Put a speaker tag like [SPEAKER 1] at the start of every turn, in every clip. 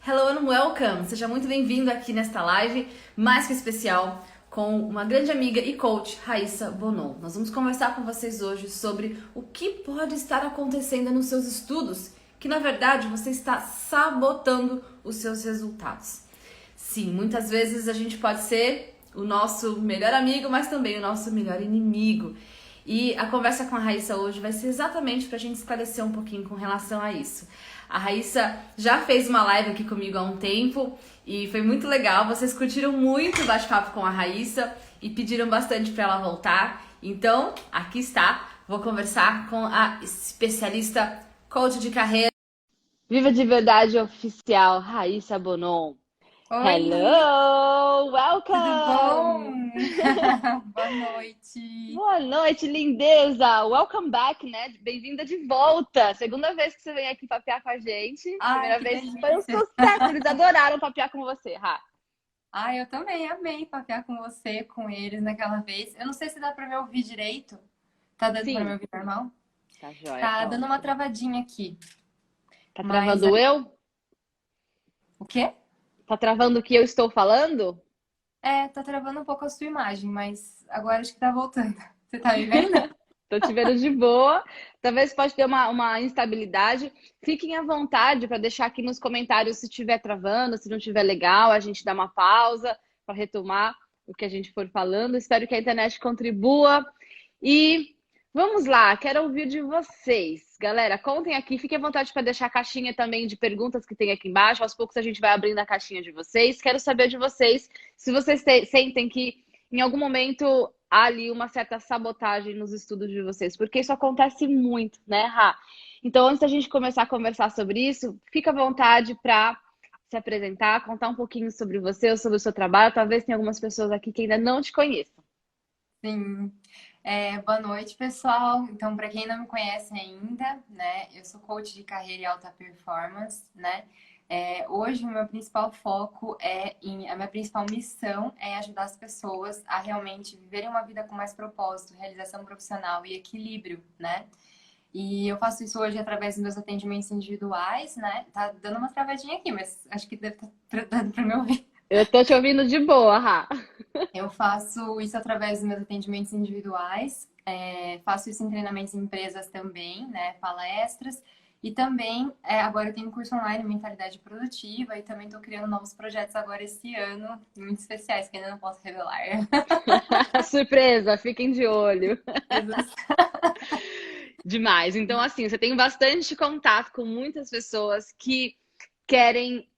[SPEAKER 1] Hello and welcome! Seja muito bem-vindo aqui nesta live mais que especial com uma grande amiga e coach, Raíssa Bonon. Nós vamos conversar com vocês hoje sobre o que pode estar acontecendo nos seus estudos, que na verdade você está sabotando os seus resultados. Sim, muitas vezes a gente pode ser o nosso melhor amigo, mas também o nosso melhor inimigo. E a conversa com a Raíssa hoje vai ser exatamente para a gente esclarecer um pouquinho com relação a isso. A Raíssa já fez uma live aqui comigo há um tempo e foi muito legal. Vocês curtiram muito o bate-papo com a Raíssa e pediram bastante para ela voltar. Então, aqui está. Vou conversar com a especialista coach de carreira. Viva de Verdade Oficial, Raíssa Bonon.
[SPEAKER 2] Oi,
[SPEAKER 1] Hello!
[SPEAKER 2] tudo
[SPEAKER 1] Welcome!
[SPEAKER 2] bom? Boa noite.
[SPEAKER 1] Boa noite, lindeza! Welcome back, né? Bem-vinda de volta! Segunda vez que você vem aqui papear com a gente.
[SPEAKER 2] Ai,
[SPEAKER 1] Primeira
[SPEAKER 2] que
[SPEAKER 1] vez foi um
[SPEAKER 2] delícia.
[SPEAKER 1] sucesso, eles adoraram papear com você, Rá.
[SPEAKER 2] Ai, eu também amei papear com você, com eles naquela vez. Eu não sei se dá pra me ouvir direito. Tá dando pra me
[SPEAKER 1] Sim,
[SPEAKER 2] ouvir normal?
[SPEAKER 1] tá joia,
[SPEAKER 2] Tá
[SPEAKER 1] tá
[SPEAKER 2] dando uma
[SPEAKER 1] ótimo.
[SPEAKER 2] travadinha aqui.
[SPEAKER 1] Tá
[SPEAKER 2] Mas
[SPEAKER 1] travando eu?
[SPEAKER 2] o quê?
[SPEAKER 1] Tá travando o que eu estou falando?
[SPEAKER 2] É, tá travando um pouco a sua imagem, mas agora acho que tá voltando. Você tá me vendo?
[SPEAKER 1] Tô te vendo de boa. Talvez pode ter uma instabilidade. Fiquem à vontade para deixar aqui nos comentários se estiver travando, se não estiver legal, a gente dá uma pausa para retomar o que a gente for falando. Espero que a internet contribua. E vamos lá, quero ouvir de vocês. Galera, contem aqui, fiquem à vontade para deixar a caixinha também de perguntas que tem aqui embaixo. Aos poucos a gente vai abrindo a caixinha de vocês. Quero saber de vocês se vocês sentem que em algum momento há ali uma certa sabotagem nos estudos de vocês, porque isso acontece muito, né, Rá? Então, antes da gente começar a conversar sobre isso, fica à vontade para se apresentar, contar um pouquinho sobre você ou sobre o seu trabalho. Talvez tenha algumas pessoas aqui que ainda não te conheçam.
[SPEAKER 2] Sim. Boa noite, pessoal. Então, para quem não me conhece ainda, né, eu sou coach de carreira e alta performance, né? Hoje, o meu principal foco a minha principal missão é ajudar as pessoas a realmente viverem uma vida com mais propósito, realização profissional e equilíbrio, né? E eu faço isso hoje através dos meus atendimentos individuais, né? Tá dando uma travadinha aqui, mas acho que deve estar dando para me ouvir.
[SPEAKER 1] Eu tô te ouvindo de boa, Rá.
[SPEAKER 2] Eu faço isso através dos meus atendimentos individuais, faço isso em treinamentos em empresas também, né? Palestras. E também, agora eu tenho um curso online, Mentalidade Produtiva, e também estou criando novos projetos agora esse ano, muito especiais, que ainda não posso revelar.
[SPEAKER 1] Surpresa, fiquem de olho.
[SPEAKER 2] Coisas.
[SPEAKER 1] Demais. Então, assim, você tem bastante contato com muitas pessoas que querem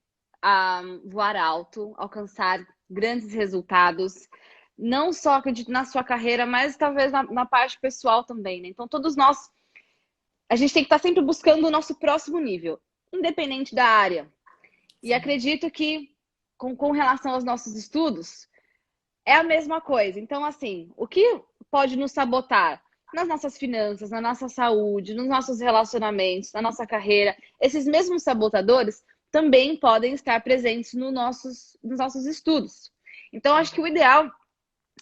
[SPEAKER 1] voar alto, alcançar grandes resultados, não só acredito na sua carreira, mas talvez na parte pessoal também, né? Então, todos nós, a gente tem que estar sempre buscando o nosso próximo nível, independente da área. E
[SPEAKER 2] Sim.
[SPEAKER 1] acredito que, com relação aos nossos estudos, é a mesma coisa. Então, assim, o que pode nos sabotar? Nas nossas finanças, na nossa saúde, nos nossos relacionamentos, na nossa carreira. Esses mesmos sabotadores também podem estar presentes nos nossos estudos. Então, acho que o ideal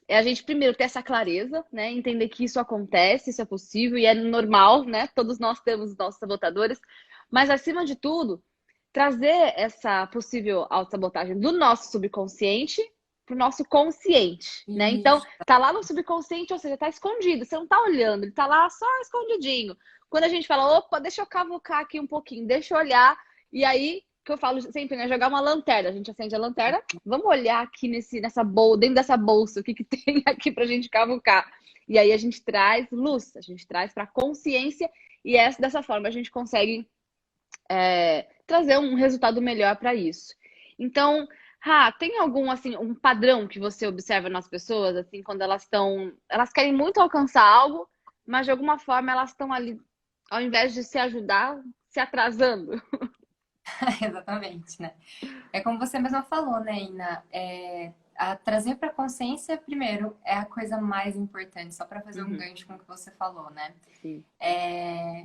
[SPEAKER 1] é a gente primeiro ter essa clareza, né? Entender que isso acontece, isso é possível e é normal, né? Todos nós temos os nossos sabotadores. Mas, acima de tudo, trazer essa possível autossabotagem do nosso subconsciente para o nosso consciente, né? Então,
[SPEAKER 2] Isso.
[SPEAKER 1] tá lá no subconsciente, ou seja, tá escondido, você não tá olhando, ele tá lá só escondidinho. Quando a gente fala, opa, deixa eu cavucar aqui um pouquinho, deixa eu olhar, e aí, que eu falo sempre, né? Jogar uma lanterna, a gente acende a lanterna, vamos olhar aqui nessa bolsa, dentro dessa bolsa, o que que tem aqui pra gente cavucar. E aí a gente traz luz, a gente traz para consciência, e dessa forma a gente consegue trazer um resultado melhor para isso. Então, tem algum assim um padrão que você observa nas pessoas assim quando elas querem muito alcançar algo, mas de alguma forma elas estão ali ao invés de se ajudar, se atrasando?
[SPEAKER 2] Exatamente, né? É como você mesma falou, né, Ina? A trazer para consciência, primeiro, é a coisa mais importante, só para fazer um
[SPEAKER 1] Uhum,
[SPEAKER 2] gancho com o que você falou, né?
[SPEAKER 1] sim.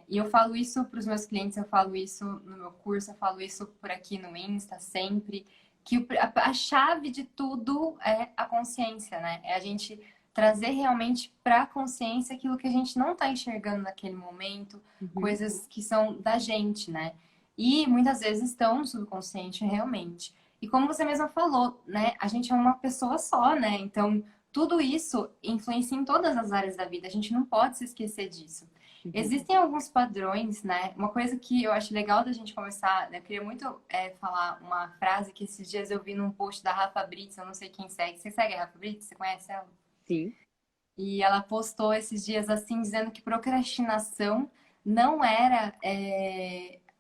[SPEAKER 2] E eu falo isso para os meus clientes, eu falo isso no meu curso, eu falo isso por aqui no Insta sempre, que a chave de tudo é a consciência, né? É a gente trazer realmente para a consciência aquilo que a gente não está enxergando naquele momento,
[SPEAKER 1] Uhum,
[SPEAKER 2] coisas que são da gente, né? E muitas vezes estão no subconsciente realmente. E como você mesma falou, né? A gente é uma pessoa só, né? Então, tudo isso influencia em todas as áreas da vida. A gente não pode se esquecer disso.
[SPEAKER 3] Uhum.
[SPEAKER 2] Existem alguns padrões, né? Uma coisa que eu acho legal da gente conversar, né? Eu queria muito falar uma frase que esses dias eu vi num post da Rafa Brits, eu não sei quem segue. Você segue a Rafa Brits? Você conhece ela?
[SPEAKER 3] Sim.
[SPEAKER 2] E ela postou esses dias assim, dizendo que procrastinação não era.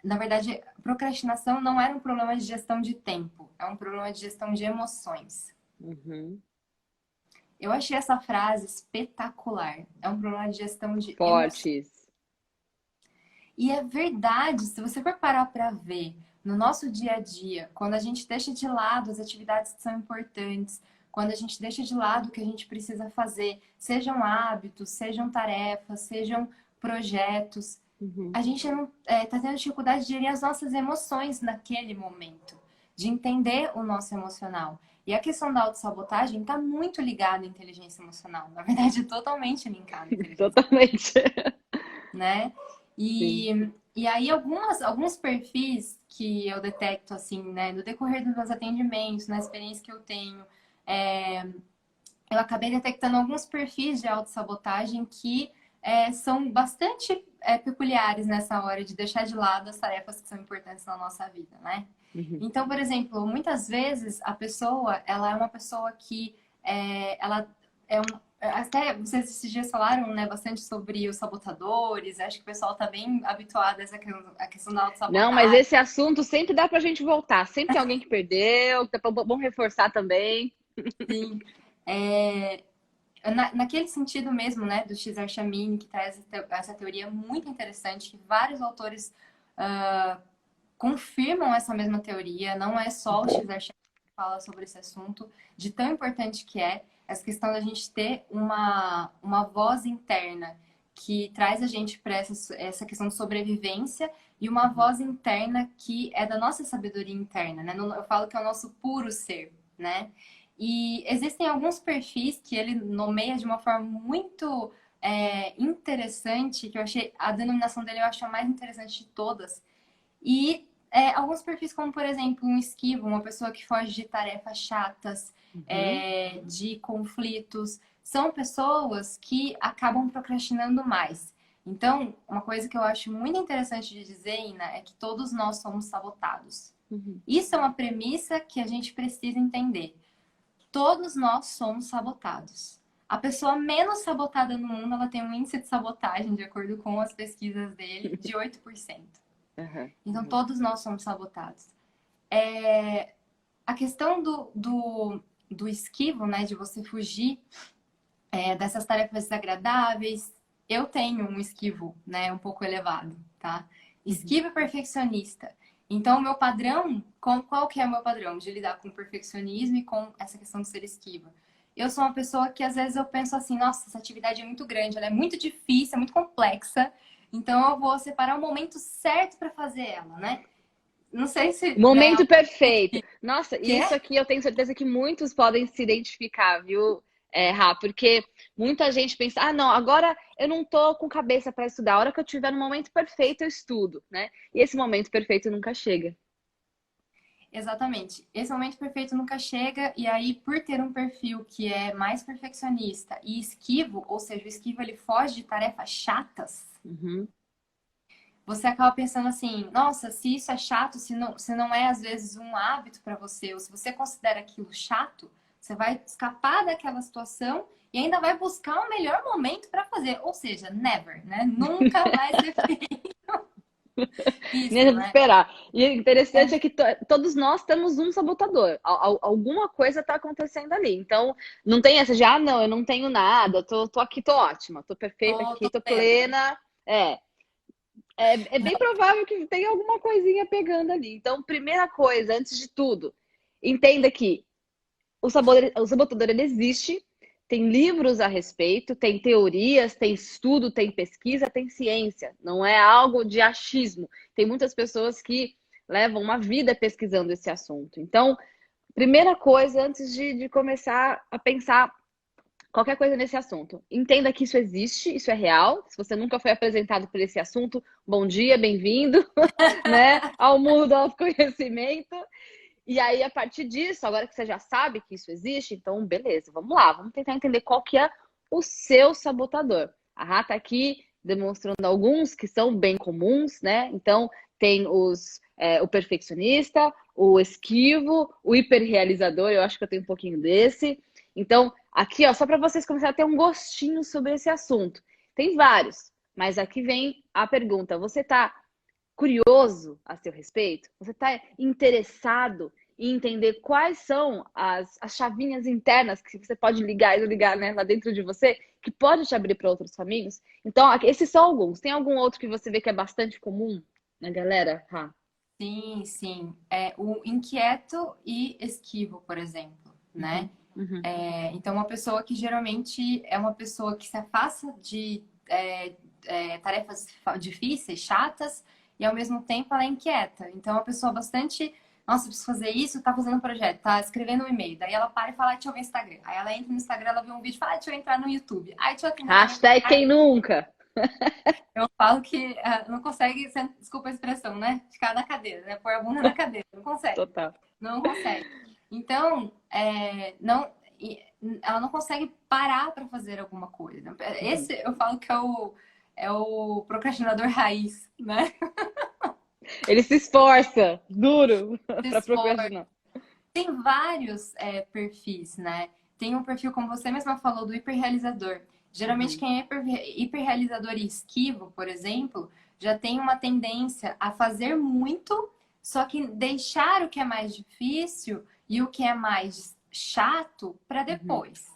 [SPEAKER 2] Na verdade, procrastinação não era um problema de gestão de tempo, é um problema de gestão de emoções.
[SPEAKER 3] Uhum.
[SPEAKER 2] Eu achei essa frase espetacular. É um problema de gestão de emoções.
[SPEAKER 3] Fortes.
[SPEAKER 2] E é verdade, se você for parar para ver no nosso dia a dia, quando a gente deixa de lado as atividades que são importantes, quando a gente deixa de lado o que a gente precisa fazer, sejam hábitos, sejam tarefas, sejam projetos,
[SPEAKER 3] Uhum.
[SPEAKER 2] a gente não está tendo dificuldade de gerir as nossas emoções naquele momento, de entender o nosso emocional. E a questão da autossabotagem está muito ligada à inteligência emocional. Na verdade, totalmente linkada à inteligência,
[SPEAKER 3] Totalmente.
[SPEAKER 2] né?
[SPEAKER 3] Sim.
[SPEAKER 2] E aí, alguns perfis que eu detecto, assim, né, no decorrer dos meus atendimentos, na experiência que eu tenho, eu acabei detectando alguns perfis de autossabotagem que são bastante peculiares nessa hora de deixar de lado as tarefas que são importantes na nossa vida, né?
[SPEAKER 3] Uhum.
[SPEAKER 2] Então, por exemplo, muitas vezes a pessoa, ela é uma pessoa que ela é um, até vocês esses dias falaram, né, bastante sobre os sabotadores. Acho que o pessoal está bem habituado a essa questão da
[SPEAKER 3] Não, mas
[SPEAKER 2] autossabotagem.
[SPEAKER 3] esse assunto sempre dá pra gente voltar. Sempre tem alguém que perdeu, que bom reforçar também.
[SPEAKER 2] Sim. É, naquele sentido mesmo, né, do Cesar Chamini, que traz essa teoria muito interessante, que vários autores confirmam essa mesma teoria, não é só o Cesar Chamini que fala sobre esse assunto, de tão importante que é essa questão da gente ter uma voz interna que traz a gente para essa questão de sobrevivência e uma voz interna que é da nossa sabedoria interna, né? Eu falo que é o nosso puro ser, né? E existem alguns perfis que ele nomeia de uma forma muito interessante, que eu achei, a denominação dele eu acho a mais interessante de todas. E alguns perfis, como por exemplo, um esquivo, uma pessoa que foge de tarefas chatas,
[SPEAKER 3] Uhum.
[SPEAKER 2] de conflitos, são pessoas que acabam procrastinando mais. Então, uma coisa que eu acho muito interessante de dizer, Ina, é que todos nós somos sabotados.
[SPEAKER 3] Uhum.
[SPEAKER 2] Isso é uma premissa que a gente precisa entender. Todos nós somos sabotados. A pessoa menos sabotada no mundo, ela tem um índice de sabotagem, de acordo com as pesquisas dele, de 8%.
[SPEAKER 3] Uhum.
[SPEAKER 2] Então, todos nós somos sabotados. A questão do esquivo, né, de você fugir dessas tarefas desagradáveis, eu tenho um esquivo, né, um pouco elevado, tá? Esquivo e perfeccionista. Então, o meu padrão, qual que é o meu padrão de lidar com o perfeccionismo e com essa questão de ser esquiva? Eu sou uma pessoa que às vezes eu penso assim, nossa, essa atividade é muito grande, ela é muito difícil, é muito complexa, então eu vou separar o momento certo para fazer ela, né? Não sei se, né,
[SPEAKER 3] Momento perfeito. Nossa,
[SPEAKER 2] que
[SPEAKER 3] isso aqui eu tenho certeza que muitos podem se identificar, viu, Rá? Porque muita gente pensa, ah, não, agora eu não tô com cabeça para estudar. A hora que eu tiver no momento perfeito, eu estudo, né? E esse momento perfeito nunca chega.
[SPEAKER 2] exatamente. Esse momento perfeito nunca chega, e aí, por ter um perfil que é mais perfeccionista e esquivo, ou seja, o esquivo ele foge de tarefas chatas,
[SPEAKER 3] Uhum.
[SPEAKER 2] você acaba pensando assim: nossa, se isso é chato, se não é às vezes um hábito para você, ou se você considera aquilo chato, você vai escapar daquela situação e ainda vai buscar o melhor momento para fazer. Ou seja, never, né? Nunca vai ser feito
[SPEAKER 3] Nem
[SPEAKER 2] isso,
[SPEAKER 3] a gente
[SPEAKER 2] né?
[SPEAKER 3] esperar. E o interessante é que todos nós temos um sabotador. Alguma coisa está acontecendo ali. Então, não tem essa de, ah, não, eu não tenho nada, tô aqui, tô ótima, tô perfeita aqui,
[SPEAKER 2] Tô
[SPEAKER 3] tô
[SPEAKER 2] plena.
[SPEAKER 3] plena. É bem provável que tenha alguma coisinha pegando ali. Então, primeira coisa, antes de tudo, entenda que o sabotador ele existe, tem livros a respeito, tem teorias, tem estudo, tem pesquisa, tem ciência. Não é algo de achismo. Tem muitas pessoas que levam uma vida pesquisando esse assunto. Então, primeira coisa, antes de começar a pensar qualquer coisa nesse assunto. Entenda que isso existe, isso é real. Se você nunca foi apresentado por esse assunto, bom dia, bem-vindo, né, ao mundo do autoconhecimento. E aí, a partir disso, agora que você já sabe que isso existe, então, beleza, vamos lá, vamos tentar entender qual que é o seu sabotador. A Rá tá aqui demonstrando alguns que são bem comuns, né? Então, tem o perfeccionista, o esquivo, o hiperrealizador, eu acho que eu tenho um pouquinho desse. Então, aqui, ó, só para vocês começarem a ter um gostinho sobre esse assunto. Tem vários, mas aqui vem a pergunta: você tá curioso a seu respeito? Você está interessado em entender quais são as chavinhas internas que você pode ligar e ligar, né, lá dentro de você, que pode te abrir para outros caminhos? Então, esses são alguns. Tem algum outro que você vê que é bastante comum na galera?
[SPEAKER 2] Sim, sim. É o inquieto e esquivo, por exemplo, né?
[SPEAKER 3] Uhum.
[SPEAKER 2] Então, uma pessoa que geralmente é uma pessoa que se afasta de tarefas difíceis, chatas, e ao mesmo tempo ela é inquieta. Então, é uma pessoa bastante. Nossa, preciso fazer isso, tá fazendo um projeto, tá escrevendo um e-mail. Daí ela para e fala, deixa eu ver o Instagram. Aí ela entra no Instagram, ela vê um vídeo e fala, deixa eu entrar no YouTube. Aí deixa eu atender.
[SPEAKER 3] Hashtag quem nunca.
[SPEAKER 2] Eu falo que não consegue, desculpa a expressão, né? Ficar na cadeira, né? Pôr a bunda na cadeira. Não consegue.
[SPEAKER 3] Total.
[SPEAKER 2] Não consegue. Então, ela não consegue parar para fazer alguma coisa. Esse eu falo que é o procrastinador raiz, né?
[SPEAKER 3] Ele se esforça, duro, para procrastinar.
[SPEAKER 2] Tem vários perfis, né? Tem um perfil, como você mesma falou, do hiperrealizador. Geralmente, quem é hiperrealizador e esquivo, por exemplo, já tem uma tendência a fazer muito, só que deixar o que é mais difícil e o que é mais chato para depois.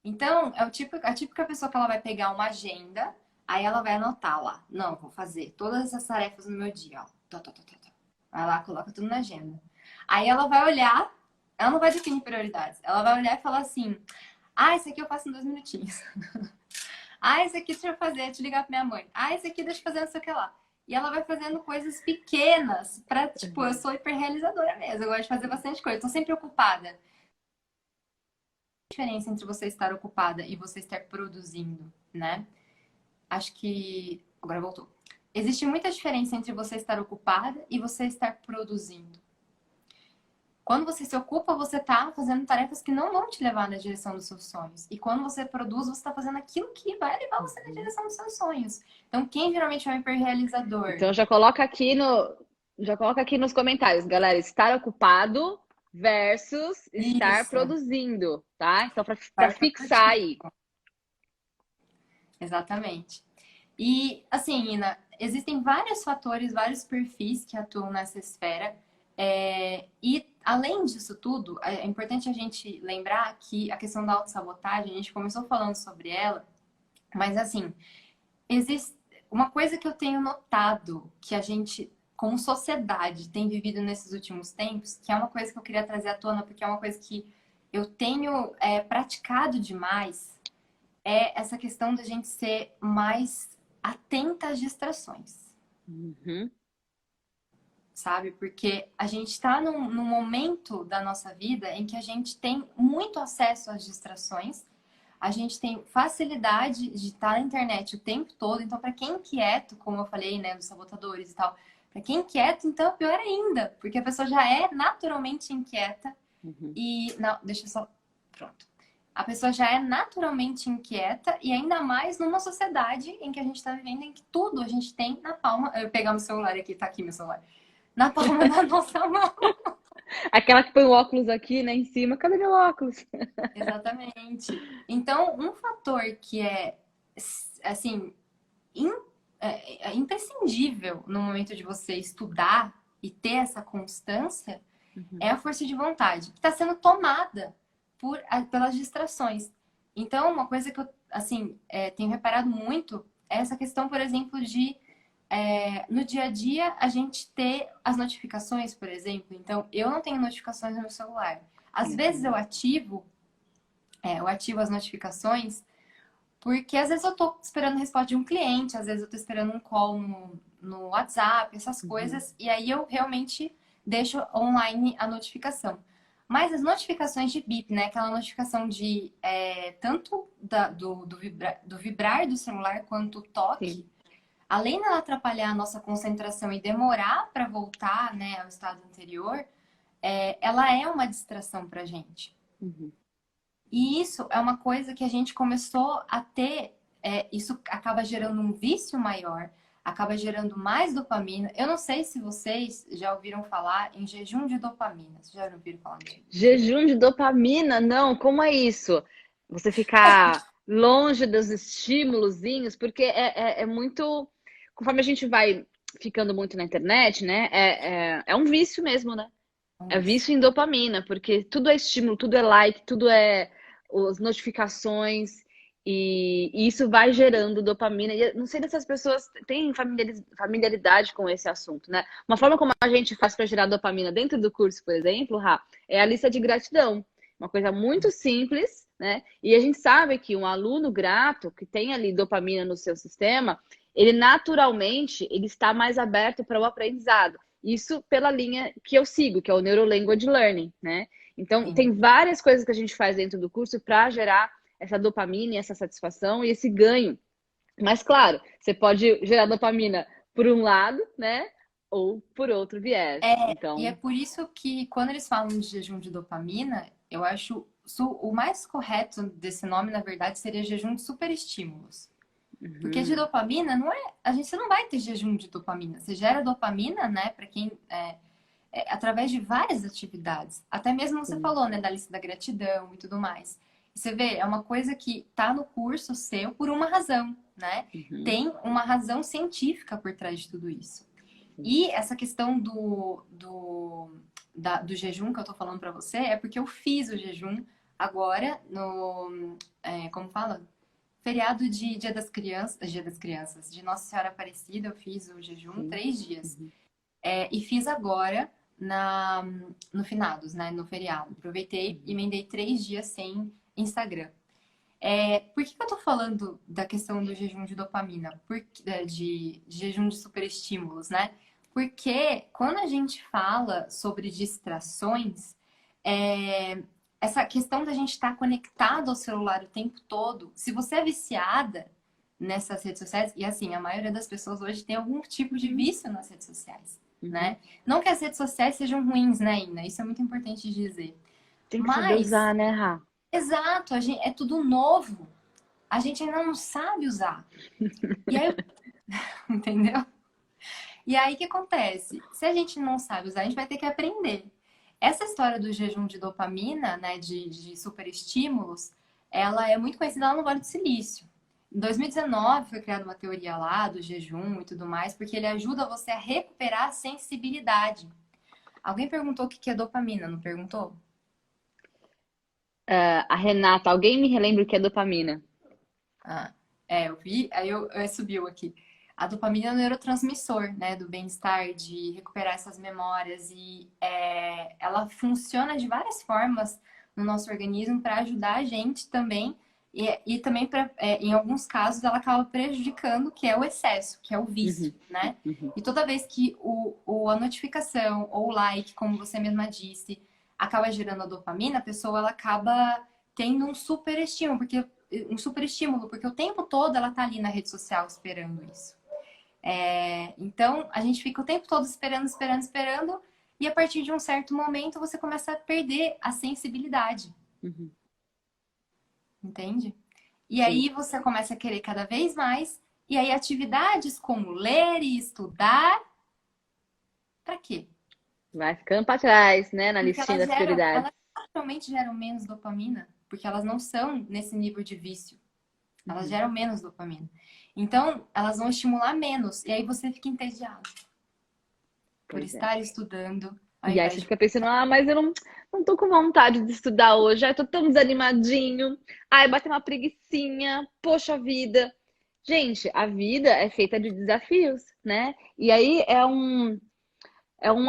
[SPEAKER 2] Então, é a típica pessoa que ela vai pegar uma agenda, aí ela vai anotar lá. Não, vou fazer todas essas tarefas no meu dia, ó. Vai lá, coloca tudo na agenda. Aí ela vai olhar, ela não vai definir prioridades. Ela vai olhar e falar assim: ah, esse aqui eu faço em 2 minutinhos. Ah, esse aqui deixa eu fazer, deixa eu ligar pra minha mãe. Ah, esse aqui deixa eu fazer não sei o que lá. E ela vai fazendo coisas pequenas pra, tipo, eu sou hiperrealizadora mesmo. Eu gosto de fazer bastante coisa. Tô sempre ocupada. A diferença entre você estar ocupada e você estar produzindo, né? Acho que... Agora voltou. Existe muita diferença entre você estar ocupada e você estar produzindo. Quando você se ocupa, você está fazendo tarefas que não vão te levar na direção dos seus sonhos. E quando você produz, você está fazendo aquilo que vai levar você na direção dos seus sonhos. Então, quem geralmente é um hiperrealizador?
[SPEAKER 3] Então, já coloca aqui nos comentários, galera, estar ocupado versus estar
[SPEAKER 2] Isso.
[SPEAKER 3] produzindo, tá? Então, para fixar aí.
[SPEAKER 2] Exatamente. E, assim, Ina, existem vários fatores, vários perfis que atuam nessa esfera. E, além disso tudo, é importante a gente lembrar que a questão da autossabotagem, a gente começou falando sobre ela, mas, assim, existe uma coisa que eu tenho notado que a gente, como sociedade, tem vivido nesses últimos tempos, que é uma coisa que eu queria trazer à tona, porque é uma coisa que eu tenho praticado demais, é essa questão da gente ser mais atenta às distrações. Sabe? Porque a gente está num momento da nossa vida em que a gente tem muito acesso às distrações, a gente tem facilidade de estar na internet o tempo todo. Então, para quem é inquieto, como eu falei, né, dos sabotadores e tal, para quem é inquieto, então é pior ainda, porque a pessoa já é naturalmente inquieta e... Não, deixa eu só... Pronto. A pessoa já é naturalmente inquieta e ainda mais numa sociedade em que a gente está vivendo, em que tudo a gente tem na palma... Eu vou pegar meu celular aqui, tá aqui meu celular. Na palma da nossa mão.
[SPEAKER 3] Aquela que põe o óculos aqui, né, em cima. Cadê meu óculos?
[SPEAKER 2] Exatamente. Então, um fator que é, assim, imprescindível no momento de você estudar e ter essa constância é a força de vontade, que está sendo tomada pelas distrações. Então, uma coisa que eu, assim, tenho reparado muito é essa questão, por exemplo, de no dia a dia a gente ter as notificações, por exemplo. Então, eu não tenho notificações no meu celular. Às vezes eu ativo as notificações porque às vezes eu tô esperando a resposta de um cliente, às vezes eu tô esperando um call no WhatsApp, essas coisas, e aí eu realmente deixo online a notificação. Mas as notificações de bip, né? Aquela notificação de tanto do vibrar do celular quanto o toque,
[SPEAKER 3] Sim.
[SPEAKER 2] além dela atrapalhar a nossa concentração e demorar para voltar, né, ao estado anterior, ela é uma distração pra gente.
[SPEAKER 3] Uhum.
[SPEAKER 2] E isso é uma coisa que a gente começou a ter, isso acaba gerando um vício maior, acaba gerando mais dopamina. Eu não sei se vocês já ouviram falar em jejum de dopamina. Vocês já ouviram falar disso?
[SPEAKER 3] Jejum de dopamina? Não, como é isso? Você ficar longe dos estímulozinhos, porque é muito. Conforme a gente vai ficando muito na internet, né? É um vício mesmo, né? É
[SPEAKER 2] Vamos.
[SPEAKER 3] vício em dopamina, porque tudo é estímulo, tudo é like, tudo é as notificações, e isso vai gerando dopamina. E eu não sei se as pessoas têm familiaridade com esse assunto, né? Uma forma como a gente faz para gerar dopamina dentro do curso, por exemplo, Rá, é a lista de gratidão. Uma coisa muito simples, né? E a gente sabe que um aluno grato, que tem ali dopamina no seu sistema, ele naturalmente ele está mais aberto para o aprendizado. Isso pela linha que eu sigo, que é o Neuro Language Learning, né? Então,
[SPEAKER 2] Sim.
[SPEAKER 3] tem várias coisas que a gente faz dentro do curso para gerar essa dopamina e essa satisfação e esse ganho. Mas, claro, você pode gerar dopamina por um lado, né? Ou por outro viés.
[SPEAKER 2] E é
[SPEAKER 3] Então,
[SPEAKER 2] por isso que quando eles falam de jejum de dopamina, eu acho o mais correto desse nome, na verdade, seria jejum de superestímulos. Porque de dopamina não é. Você não vai ter jejum de dopamina. Você gera dopamina, né, para quem. Através de várias atividades. Até mesmo você
[SPEAKER 3] sim.
[SPEAKER 2] falou, né, da lista da gratidão e tudo mais. E você vê, é uma coisa que tá no curso seu por uma razão, né?
[SPEAKER 3] Uhum.
[SPEAKER 2] Tem uma razão científica por trás de tudo isso. E essa questão do jejum que eu tô falando pra você é porque eu fiz o jejum agora no. Como fala? Feriado de Dia das Crianças, de Nossa Senhora Aparecida, eu fiz o jejum
[SPEAKER 3] Sim.
[SPEAKER 2] 3 dias.
[SPEAKER 3] Uhum.
[SPEAKER 2] E fiz agora no finados, né? No feriado. Aproveitei e emendei 3 dias sem Instagram. Por que eu tô falando da questão do jejum de dopamina? De jejum de superestímulos, né? Porque quando a gente fala sobre distrações, essa questão da gente estar conectado ao celular o tempo todo, se você é viciada nessas redes sociais, e assim, a maioria das pessoas hoje tem algum tipo de vício nas redes sociais, né? Não que as redes sociais sejam ruins, né, Ina? Isso é muito importante dizer.
[SPEAKER 3] Tem que saber
[SPEAKER 2] Mas,
[SPEAKER 3] usar, né, Rá?
[SPEAKER 2] exato, é tudo novo. A gente ainda não sabe usar. E aí, entendeu? E aí o que acontece? Se a gente não sabe usar, a gente vai ter que aprender. Essa história do jejum de dopamina, né, de superestímulos, ela é muito conhecida lá no Vale do Silício. Em 2019 foi criada uma teoria lá do jejum e tudo mais, porque ele ajuda você a recuperar a sensibilidade. Alguém perguntou o que é dopamina, não perguntou?
[SPEAKER 3] A Renata, alguém me relembra o que é dopamina?
[SPEAKER 2] Ah, eu vi, aí subiu aqui. A dopamina é um neurotransmissor, né, do bem-estar, de recuperar essas memórias e ela funciona de várias formas no nosso organismo para ajudar a gente também e também em alguns casos ela acaba prejudicando, que é o excesso, que é o vício, né?
[SPEAKER 3] Uhum.
[SPEAKER 2] E toda vez que a notificação ou o like, como você mesma disse, acaba gerando a dopamina, a pessoa ela acaba tendo um super estímulo, porque o tempo todo ela tá ali na rede social esperando isso. Então, a gente fica o tempo todo esperando, esperando, esperando, e a partir de um certo momento você começa a perder a sensibilidade.
[SPEAKER 3] Uhum.
[SPEAKER 2] Entende? E
[SPEAKER 3] Sim.
[SPEAKER 2] aí você começa a querer cada vez mais, e aí atividades como ler e estudar, pra quê?
[SPEAKER 3] Vai ficando para trás, né, na
[SPEAKER 2] Porque
[SPEAKER 3] listinha das prioridades.
[SPEAKER 2] elas naturalmente geram menos dopamina, porque elas não são nesse nível de vício. Elas geram menos dopamina. Então, elas vão estimular menos. E aí você fica entediado por
[SPEAKER 3] Pois é.
[SPEAKER 2] estar estudando. Ao
[SPEAKER 3] E aí
[SPEAKER 2] invés
[SPEAKER 3] você
[SPEAKER 2] de...
[SPEAKER 3] fica pensando, mas eu não tô com vontade de estudar hoje, ai, tô tão desanimadinho, ai, bateu uma preguicinha, poxa vida. Gente, a vida é feita de desafios, né? E aí é um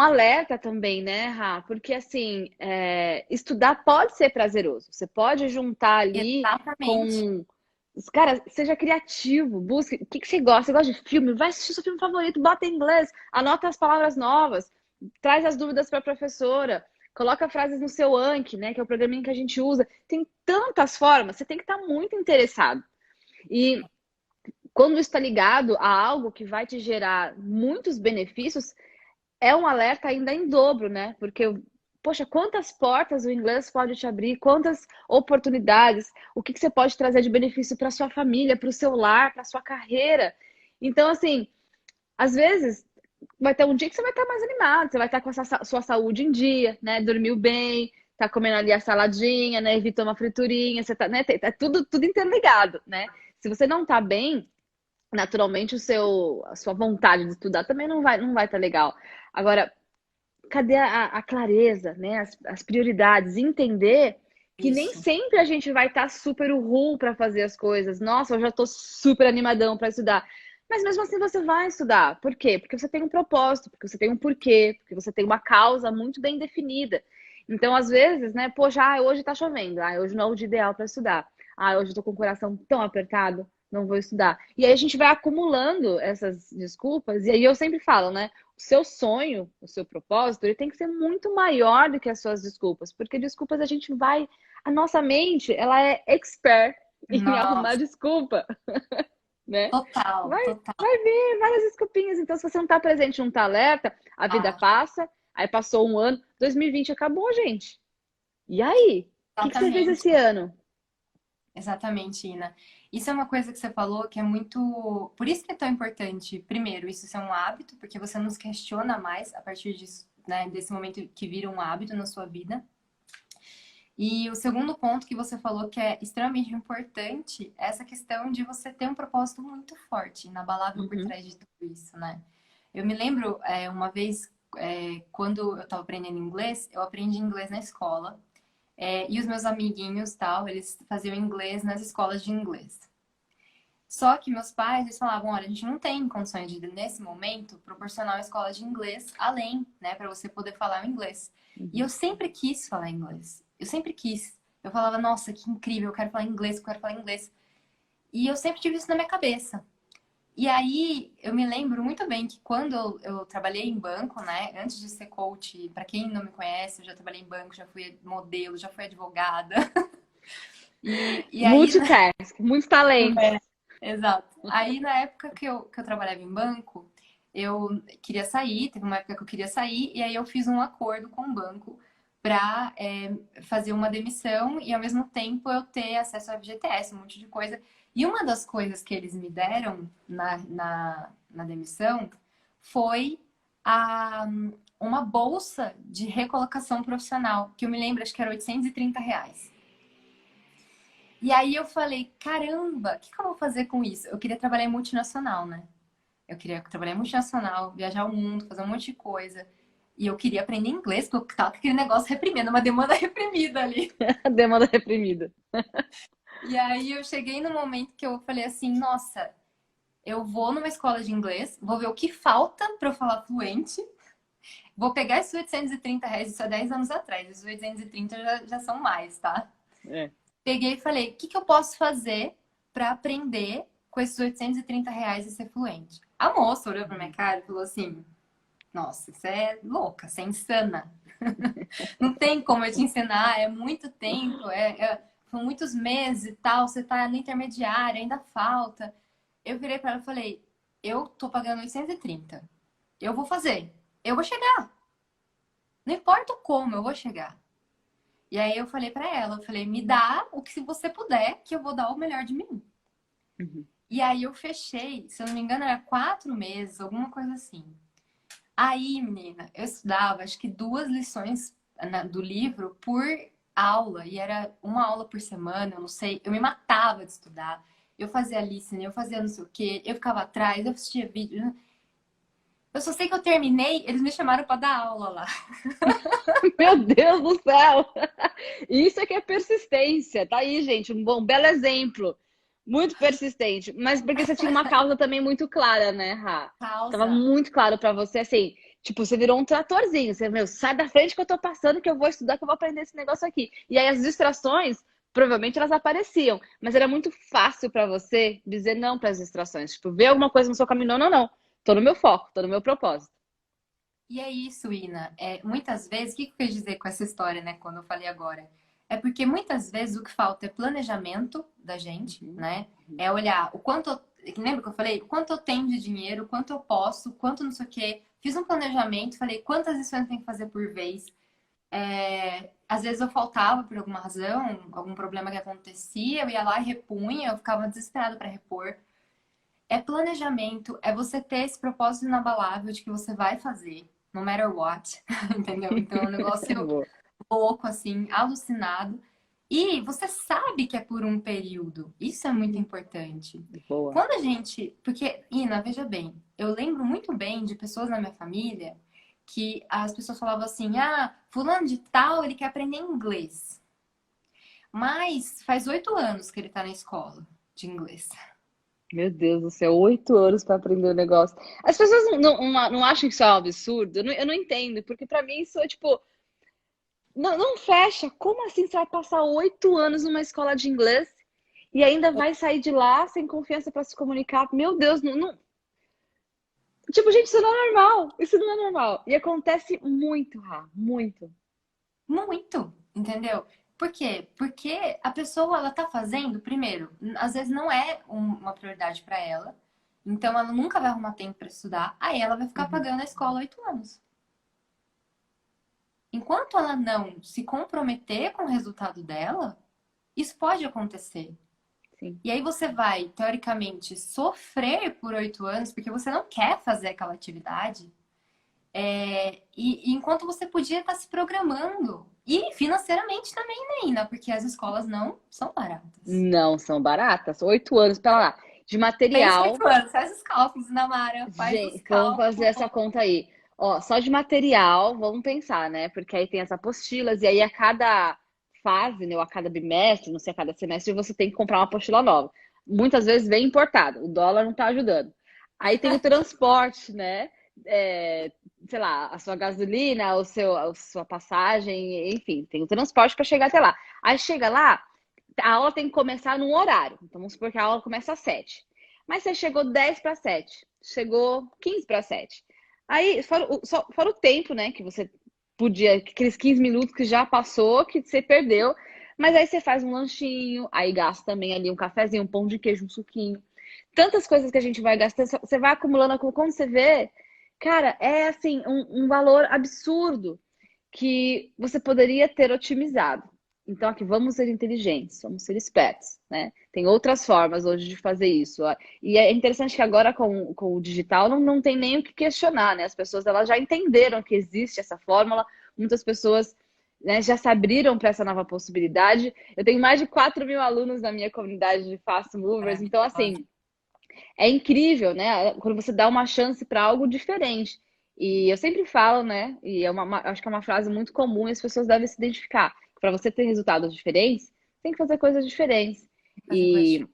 [SPEAKER 3] alerta também, né, Rá? Porque assim, estudar pode ser prazeroso. Você pode juntar ali
[SPEAKER 2] Exatamente.
[SPEAKER 3] com. Cara, seja criativo, busque. O que você gosta? Você gosta de filme? Vai assistir seu filme favorito, bota em inglês, anota as palavras novas, traz as dúvidas para a professora. coloca frases no seu Anki, né? Que é o programinha que a gente usa. Tem tantas formas, você tem que estar muito interessado. E quando isso está ligado a algo que vai te gerar muitos benefícios, é um alerta ainda em dobro, né? Porque, poxa, quantas portas o inglês pode te abrir, quantas oportunidades, o que você pode trazer de benefício para sua família, para o seu lar, para sua carreira. Então, assim, às vezes vai ter um dia que você vai estar mais animado, você vai estar com a sua saúde em dia, né? Dormiu bem, tá comendo ali a saladinha, né? Evitou uma friturinha, você tá, né? Tá tudo interligado, né? Se você não tá bem, naturalmente a sua vontade de estudar também não vai estar legal. Agora, cadê a clareza, né? As prioridades, entender que nem
[SPEAKER 2] Isso.
[SPEAKER 3] sempre a gente vai estar super uhul para fazer as coisas. Nossa, eu já estou super animadão para estudar. Mas mesmo assim você vai estudar. Por quê? Porque você tem um propósito, porque você tem um porquê, porque você tem uma causa muito bem definida. Então, às vezes, né, poxa, hoje tá chovendo, hoje não é o dia ideal para estudar. Hoje eu tô com o coração tão apertado, não vou estudar. E aí a gente vai acumulando essas desculpas, e aí eu sempre falo, né? O seu sonho, o seu propósito, ele tem que ser muito maior do que as suas desculpas, porque desculpas a gente vai. A nossa mente, ela é expert em arrumar
[SPEAKER 2] Nossa,
[SPEAKER 3] desculpa, né?
[SPEAKER 2] total,
[SPEAKER 3] Vai,
[SPEAKER 2] total.
[SPEAKER 3] vai ver várias desculpinhas. Então, se você não tá presente, não tá alerta, a vida
[SPEAKER 2] Ah,
[SPEAKER 3] passa, aí passou um ano, 2020 acabou, gente. E aí? O que você fez
[SPEAKER 2] exatamente.
[SPEAKER 3] esse ano?
[SPEAKER 2] Exatamente, Ina. Isso é uma coisa que você falou que é muito. Por isso que é tão importante, primeiro, isso ser um hábito, porque você nos questiona mais a partir disso, né, desse momento que vira um hábito na sua vida. E o segundo ponto que você falou que é extremamente importante é essa questão de você ter um propósito muito forte, inabalável por
[SPEAKER 3] Uhum.
[SPEAKER 2] trás de tudo isso, né? Eu me lembro uma vez, quando eu estava aprendendo inglês, eu aprendi inglês na escola. E os meus amiguinhos, tal, eles faziam inglês nas escolas de inglês. Só que meus pais, eles falavam, olha, a gente não tem condições de, nesse momento, proporcionar uma escola de inglês além, né, para você poder falar o inglês. E eu
[SPEAKER 3] Uhum.
[SPEAKER 2] sempre quis falar inglês. Eu sempre quis. Eu falava, nossa, que incrível, eu quero falar inglês, eu quero falar inglês. E eu sempre tive isso na minha cabeça. E aí, eu me lembro muito bem que quando eu trabalhei em banco, né, antes de ser coach, para quem não me conhece, eu já trabalhei em banco, já fui modelo, já fui advogada. E aí,
[SPEAKER 3] Multitask, muitos talentos.
[SPEAKER 2] exato. Aí, na época que eu trabalhava em banco, eu queria sair, teve uma época que eu queria sair, e aí eu fiz um acordo com o banco para fazer uma demissão e, ao mesmo tempo, eu ter acesso ao FGTS, um monte de coisa. E uma das coisas que eles me deram na demissão foi a, uma bolsa de recolocação profissional, que eu me lembro, acho que era R$ 830. E aí eu falei, caramba, o que eu vou fazer com isso? Eu queria trabalhar em multinacional, né? Eu queria trabalhar em multinacional, viajar o mundo, fazer um monte de coisa. E eu queria aprender inglês, porque eu tava com aquele negócio reprimido, uma demanda reprimida ali.
[SPEAKER 3] Demanda reprimida.
[SPEAKER 2] E aí eu cheguei no momento que eu falei assim, nossa, eu vou numa escola de inglês, vou ver o que falta para eu falar fluente, vou pegar esses R$ 830, isso há 10 anos atrás, esses 830 já são mais, tá?
[SPEAKER 3] É.
[SPEAKER 2] Peguei e falei, o que eu posso fazer para aprender com esses R$ 830 e ser fluente? A moça olhou pra minha cara e falou assim, nossa, você é louca, você é insana. Não tem como eu te ensinar, é muito tempo, são muitos meses e tal, você tá no intermediário, ainda falta. Eu virei para ela e falei, eu tô pagando 830, eu vou fazer, eu vou chegar. Não importa como, eu vou chegar. E aí eu falei pra ela, eu falei, me dá o que se você puder, que eu vou dar o melhor de mim.
[SPEAKER 3] Uhum.
[SPEAKER 2] E aí eu fechei, se eu não me engano, era 4 meses, alguma coisa assim. Aí, menina, eu estudava acho que 2 lições do livro por aula, e era uma aula por semana, eu não sei, eu me matava de estudar. Eu fazia listening, eu fazia não sei o quê, eu ficava atrás, eu assistia vídeo. Eu só sei que eu terminei, eles me chamaram pra dar aula lá.
[SPEAKER 3] Meu Deus do céu! Isso é que é persistência. Tá aí, gente, um belo exemplo. Muito persistente. Mas porque você tinha uma causa também muito clara, né, Rá? Tava
[SPEAKER 2] Causa.
[SPEAKER 3] muito claro pra você, assim, tipo, você virou um tratorzinho. Você, meu, sai da frente que eu tô passando, que eu vou estudar, que eu vou aprender esse negócio aqui. E aí as distrações, provavelmente elas apareciam. Mas era muito fácil pra você dizer não pras distrações. Tipo, ver alguma coisa no seu caminho, não, não, não. Tô no meu foco, tô no meu propósito.
[SPEAKER 2] E é isso, Ina. Muitas vezes, o que eu quis dizer com essa história, né? Quando eu falei agora? É porque muitas vezes o que falta é planejamento da gente,
[SPEAKER 3] Uhum,
[SPEAKER 2] né?
[SPEAKER 3] uhum.
[SPEAKER 2] É olhar o quanto. Lembra que eu falei? O quanto eu tenho de dinheiro, o quanto eu posso, quanto não sei o quê. Fiz um planejamento, falei quantas lições eu tenho que fazer por vez. Às vezes eu faltava por alguma razão, algum problema que acontecia, eu ia lá e repunha, eu ficava desesperada para repor. É planejamento, é você ter esse propósito inabalável de que você vai fazer, no matter what, entendeu? Então é um negócio
[SPEAKER 3] Boa,
[SPEAKER 2] louco, assim, alucinado. E você sabe que é por um período. Isso é muito importante.
[SPEAKER 3] boa.
[SPEAKER 2] Quando a gente. Porque, Ina, veja bem, eu lembro muito bem de pessoas na minha família que as pessoas falavam assim: ah, fulano de tal, ele quer aprender inglês. Mas faz 8 anos que ele tá na escola de inglês.
[SPEAKER 3] Meu Deus do céu, 8 anos para aprender o negócio. As pessoas não acham que isso é um absurdo? Eu não entendo, porque para mim isso é tipo, não fecha. Como assim você vai passar 8 anos numa escola de inglês e ainda vai sair de lá sem confiança para se comunicar? Meu Deus, tipo, gente, isso não é normal. Isso não é normal. E acontece muito, Rá, muito.
[SPEAKER 2] Muito, entendeu? Por quê? Porque a pessoa, ela tá fazendo, primeiro, às vezes não é uma prioridade para ela, então ela nunca vai arrumar tempo para estudar, aí ela vai ficar
[SPEAKER 3] Uhum,
[SPEAKER 2] pagando a escola 8 anos. Enquanto ela não se comprometer com o resultado dela, isso pode acontecer.
[SPEAKER 3] sim.
[SPEAKER 2] E aí você vai, teoricamente, sofrer por 8 anos porque você não quer fazer aquela atividade. E enquanto você podia estar se programando. E financeiramente também, né, Ina? Porque as escolas não são baratas.
[SPEAKER 3] Não são baratas. 8 anos, para lá. De
[SPEAKER 2] Pensa
[SPEAKER 3] material.
[SPEAKER 2] 8 anos, faz os cálculos, Namara, faz os
[SPEAKER 3] Gente, vamos fazer
[SPEAKER 2] cálculos.
[SPEAKER 3] essa conta aí. Ó, só de material, vamos pensar, né? Porque aí tem as apostilas, e aí a cada fase, né, ou a cada bimestre, não sei, a cada semestre, você tem que comprar uma apostila nova. Muitas vezes vem importado, o dólar não tá ajudando. Aí tem o transporte, né? É, sei lá, a sua gasolina, a sua passagem, enfim, tem o transporte para chegar até lá. Aí chega lá, a aula tem que começar num horário. Então vamos supor que a aula começa às 7. Mas você chegou 10 para 7, chegou 15 para 7. Aí, fora o tempo, né, que você podia, aqueles 15 minutos que já passou, que você perdeu. Mas aí você faz um lanchinho, aí gasta também ali um cafezinho, um pão de queijo, um suquinho. Tantas coisas que a gente vai gastando, você vai acumulando, quando você vê, cara, é assim, um valor absurdo que você poderia ter otimizado. Então, aqui, vamos ser inteligentes, vamos ser espertos, né? Tem outras formas hoje de fazer isso. E é interessante que agora com o digital não tem nem o que questionar, né? As pessoas elas já entenderam que existe essa fórmula, muitas pessoas, né, já se abriram para essa nova possibilidade. Eu tenho mais de 4 mil alunos na minha comunidade de Fast Movers, então,
[SPEAKER 2] Maravilhosa.
[SPEAKER 3] assim, é incrível, né? Quando você dá uma chance para algo diferente. E eu sempre falo, né? E acho que é uma frase muito comum e as pessoas devem se identificar. Para você ter resultados diferentes, tem que fazer coisas diferentes.
[SPEAKER 2] Fazer coisas
[SPEAKER 3] E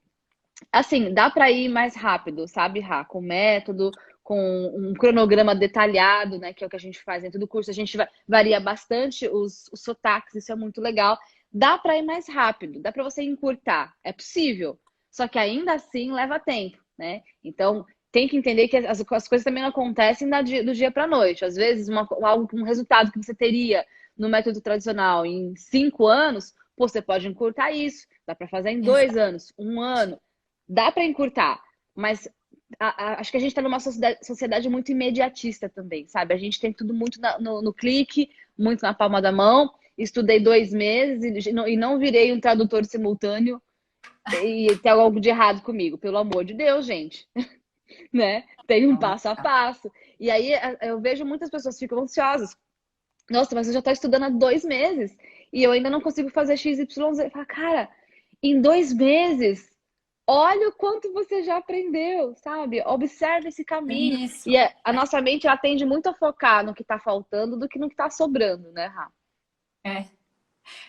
[SPEAKER 3] assim, dá para ir mais rápido, sabe, Rá? Com método, com um cronograma detalhado, né? Que é o que a gente faz dentro do curso. A gente varia bastante os sotaques, isso é muito legal. Dá para ir mais rápido, dá para você encurtar. É possível. Só que ainda assim leva tempo, né? Então, tem que entender que as coisas também não acontecem do dia para a noite. Às vezes, um resultado que você teria no método tradicional em 5 anos, pô, você pode encurtar isso. Dá para fazer em
[SPEAKER 2] Exato.
[SPEAKER 3] 2 anos, um ano. Dá para encurtar, mas acho que a gente está numa sociedade muito imediatista também, sabe? A gente tem tudo muito no clique, muito na palma da mão. Estudei 2 meses e não virei um tradutor simultâneo e tem algo de errado comigo, pelo amor de Deus, gente, né? Tem um passo a passo. E aí eu vejo muitas pessoas ficam ansiosas. Nossa, mas eu já estou estudando há 2 meses e eu ainda não consigo fazer XYZ. Fala, cara, em 2 meses olha o quanto você já aprendeu, sabe? Observe esse caminho. E
[SPEAKER 2] Isso.
[SPEAKER 3] a nossa mente ela tende muito a focar no que está faltando do que no que está sobrando, né, Rafa?
[SPEAKER 2] É.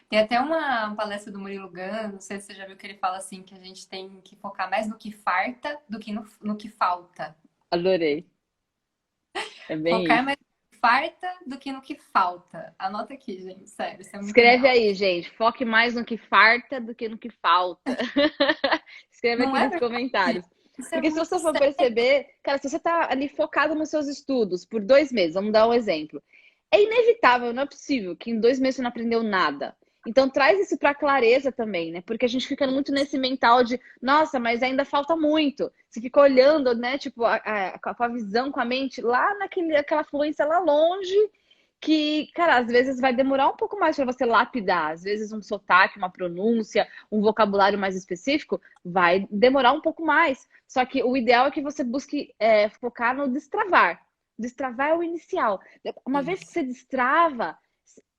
[SPEAKER 2] Tem até uma palestra do Murilo Gun, não sei se você já viu que ele fala assim, que a gente tem que focar mais no que farta do que no que falta.
[SPEAKER 3] Adorei. É bem
[SPEAKER 2] Focar
[SPEAKER 3] isso.
[SPEAKER 2] mais no que farta do que no que falta. Anota aqui, gente, sério, isso é muito
[SPEAKER 3] Escreve
[SPEAKER 2] real.
[SPEAKER 3] aí, gente. Foque mais no que farta do que no que falta. Escreve
[SPEAKER 2] Não
[SPEAKER 3] aqui
[SPEAKER 2] é
[SPEAKER 3] nos
[SPEAKER 2] verdade?
[SPEAKER 3] comentários.
[SPEAKER 2] Isso é
[SPEAKER 3] Porque se
[SPEAKER 2] muito
[SPEAKER 3] você for
[SPEAKER 2] sério.
[SPEAKER 3] perceber, cara, se você tá ali focado nos seus estudos por 2 meses, vamos dar um exemplo. É inevitável, não é possível que em 2 meses você não aprendeu nada. Então traz isso pra clareza também, né? Porque a gente fica muito nesse mental de, nossa, mas ainda falta muito. Você fica olhando, né? Tipo, com a visão, com a mente lá naquela fluência lá longe, que, cara, às vezes vai demorar um pouco mais para você lapidar. Às vezes um sotaque, uma pronúncia, um vocabulário mais específico vai demorar um pouco mais. Só que o ideal é que você busque focar no destravar. Destravar é o inicial. Uma vez que
[SPEAKER 2] Isso.
[SPEAKER 3] você destrava,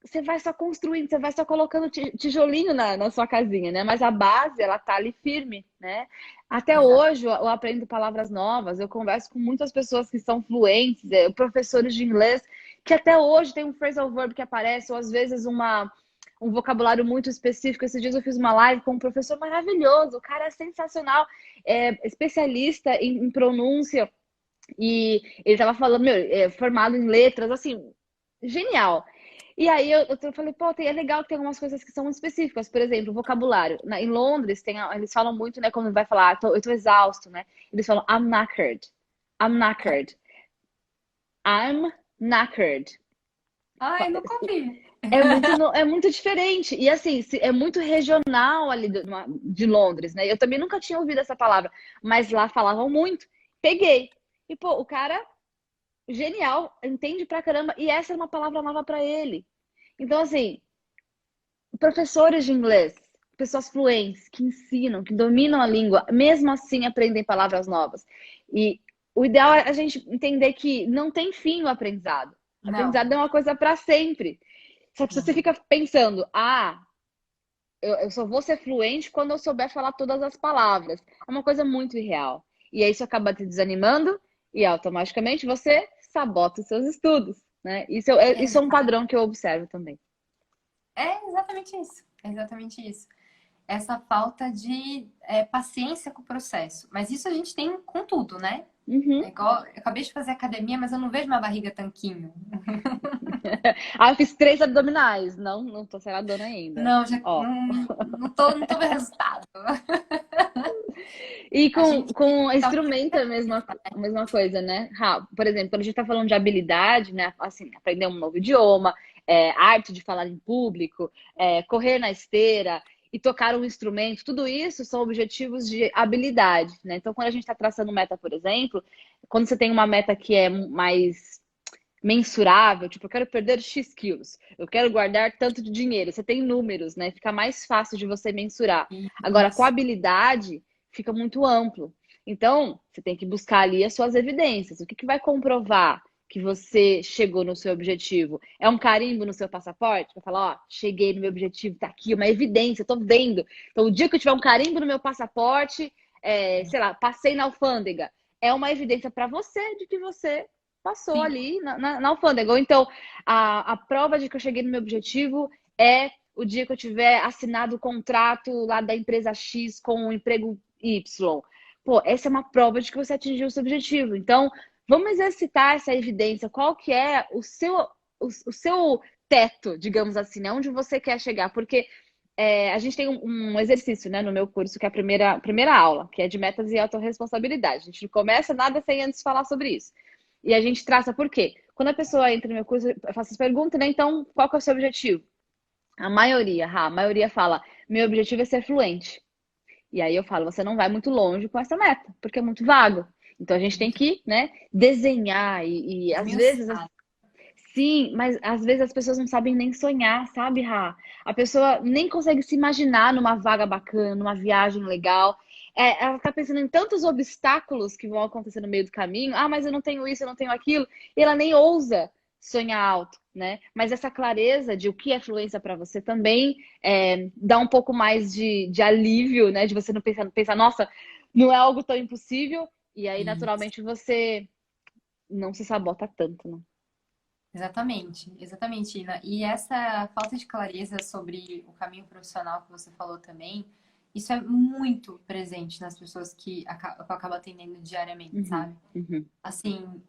[SPEAKER 3] você vai só construindo, você vai só colocando tijolinho na sua casinha, né? Mas a base, ela tá ali firme, né? Até
[SPEAKER 2] Exato.
[SPEAKER 3] hoje eu aprendo palavras novas, eu converso com muitas pessoas que são fluentes, professores de inglês, que até hoje tem um phrasal verb que aparece, ou às vezes um vocabulário muito específico. Esses dias eu fiz uma live com um professor maravilhoso, o cara é sensacional, especialista em pronúncia, e ele tava falando, meu, formado em letras, assim, genial. E aí eu falei, pô, é legal que tem algumas coisas que são específicas. Por exemplo, vocabulário. Em Londres, eles falam muito, né, quando vai falar, eu tô exausto, né? Eles falam, I'm knackered. I'm knackered. I'm knackered.
[SPEAKER 2] Ai, nunca ouvi.
[SPEAKER 3] É muito diferente. E assim, é muito regional ali de Londres, né? Eu também nunca tinha ouvido essa palavra, mas lá falavam muito. Peguei. E, pô, o cara, genial, entende pra caramba. E essa é uma palavra nova pra ele. Então, assim, professores de inglês, pessoas fluentes, que ensinam, que dominam a língua, mesmo assim aprendem palavras novas. E o ideal é a gente entender que não tem fim o aprendizado. O
[SPEAKER 2] Não,
[SPEAKER 3] aprendizado é uma coisa para sempre. Só que se você
[SPEAKER 2] não.
[SPEAKER 3] fica pensando, eu só vou ser fluente quando eu souber falar todas as palavras, é uma coisa muito irreal. E aí isso acaba te desanimando e automaticamente você sabota os seus estudos, né? Isso é um padrão que eu observo também.
[SPEAKER 2] É exatamente isso. É exatamente isso. Essa falta de paciência com o processo. Mas isso a gente tem com tudo, né?
[SPEAKER 3] Uhum.
[SPEAKER 2] É igual, eu acabei de fazer academia, mas eu não vejo minha barriga tanquinho.
[SPEAKER 3] Eu fiz 3 abdominais. Não tô seladona ainda.
[SPEAKER 2] Não, já
[SPEAKER 3] Ó.
[SPEAKER 2] não tô vendo resultado.
[SPEAKER 3] E
[SPEAKER 2] A
[SPEAKER 3] com,
[SPEAKER 2] gente
[SPEAKER 3] com
[SPEAKER 2] talvez
[SPEAKER 3] instrumento é a mesma coisa, né? Por exemplo, quando a gente tá falando de habilidade, né? Assim, aprender um novo idioma, arte de falar em público, correr na esteira e tocar um instrumento, tudo isso são objetivos de habilidade, né? Então, quando a gente está traçando meta, por exemplo, quando você tem uma meta que é mais mensurável, tipo, eu quero perder X quilos, eu quero guardar tanto de dinheiro. Você tem números, né? Fica mais fácil de você mensurar. Agora, com
[SPEAKER 2] isso.
[SPEAKER 3] habilidade, fica muito amplo. Então, você tem que buscar ali as suas evidências. O que vai comprovar que você chegou no seu objetivo? É um carimbo no seu passaporte? Vai falar, ó, cheguei no meu objetivo, tá aqui, uma evidência, eu tô vendo. Então, o dia que eu tiver um carimbo no meu passaporte, sei lá, passei na alfândega, é uma evidência para você de que você passou
[SPEAKER 2] Sim.
[SPEAKER 3] ali na alfândega. Ou então, a prova de que eu cheguei no meu objetivo é o dia que eu tiver assinado o contrato lá da empresa X com o emprego Y. Pô, essa é uma prova de que você atingiu o seu objetivo. Então, vamos exercitar essa evidência. Qual que é o seu teto, digamos assim, né? Onde você quer chegar? Porque a gente tem um exercício, né, no meu curso, que é a primeira aula, que é de metas e autorresponsabilidade. A gente não começa nada sem antes falar sobre isso. E a gente traça por quê? Quando a pessoa entra no meu curso, eu faço essa pergunta, né? Então, qual que é o seu objetivo? A maioria fala, meu objetivo é ser fluente. E aí eu falo, você não vai muito longe com essa meta, porque é muito vago. Então a gente tem que, né, desenhar e às vezes,
[SPEAKER 2] Esmiuçar.
[SPEAKER 3] sim, mas às vezes as pessoas não sabem nem sonhar, sabe, Rá? A pessoa nem consegue se imaginar numa vaga bacana, numa viagem legal. Ela tá pensando em tantos obstáculos que vão acontecer no meio do caminho. Ah, mas eu não tenho isso, eu não tenho aquilo. E ela nem ousa sonhar alto, né? Mas essa clareza de o que é fluência para você também dá um pouco mais de alívio, né? De você não pensar, nossa, não é algo tão impossível. E aí,
[SPEAKER 2] Isso.
[SPEAKER 3] naturalmente, você não se sabota tanto, né?
[SPEAKER 2] Exatamente, exatamente, Ina. E essa falta de clareza sobre o caminho profissional que você falou também, isso é muito presente nas pessoas que eu acabo atendendo diariamente,
[SPEAKER 3] Uhum,
[SPEAKER 2] sabe?
[SPEAKER 3] uhum,
[SPEAKER 2] Assim,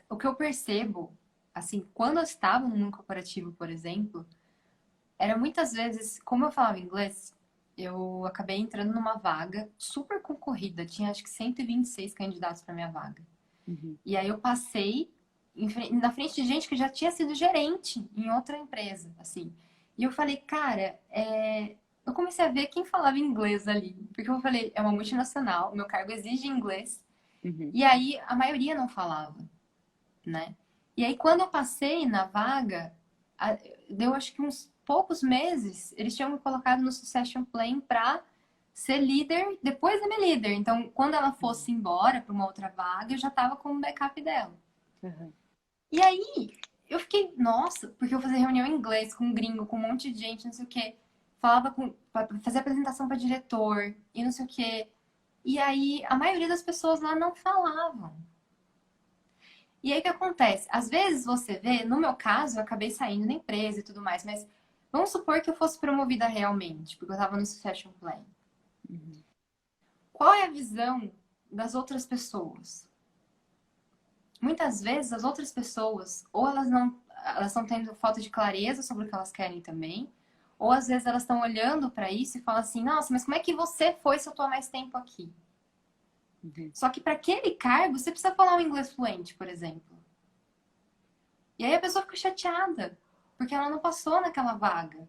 [SPEAKER 2] o que eu percebo, assim, quando eu estava no mundo corporativo, por exemplo, era muitas vezes, como eu falava inglês, eu acabei entrando numa vaga super concorrida. Tinha acho que 126 candidatos para minha vaga.
[SPEAKER 3] Uhum.
[SPEAKER 2] E aí eu passei na frente de gente que já tinha sido gerente em outra empresa, assim. E eu falei, cara, eu comecei a ver quem falava inglês ali. Porque eu falei, é uma multinacional, o meu cargo exige inglês.
[SPEAKER 3] Uhum.
[SPEAKER 2] E aí a maioria não falava, né? E aí quando eu passei na vaga, deu acho que uns poucos meses, eles tinham me colocado no Succession Plan para ser líder depois da minha líder. Então, quando ela fosse embora para uma outra vaga, eu já estava com o backup dela.
[SPEAKER 3] Uhum.
[SPEAKER 2] E aí, eu fiquei, nossa, porque eu fazia reunião em inglês com um gringo, com um monte de gente, não sei o quê. Falava fazer apresentação para diretor e não sei o quê. E aí, a maioria das pessoas lá não falavam. E aí, o que acontece? Às vezes você vê, no meu caso, eu acabei saindo da empresa e tudo mais, mas vamos supor que eu fosse promovida realmente, porque eu estava no Succession Plan.
[SPEAKER 3] Uhum.
[SPEAKER 2] Qual é a visão das outras pessoas? Muitas vezes as outras pessoas, ou elas estão tendo falta de clareza sobre o que elas querem também, ou às vezes elas estão olhando para isso e falam assim, nossa, mas como é que você foi se eu tô há mais tempo aqui?
[SPEAKER 3] Uhum.
[SPEAKER 2] Só que para aquele cargo você precisa falar um inglês fluente, por exemplo. E aí a pessoa fica chateada, porque ela não passou naquela vaga.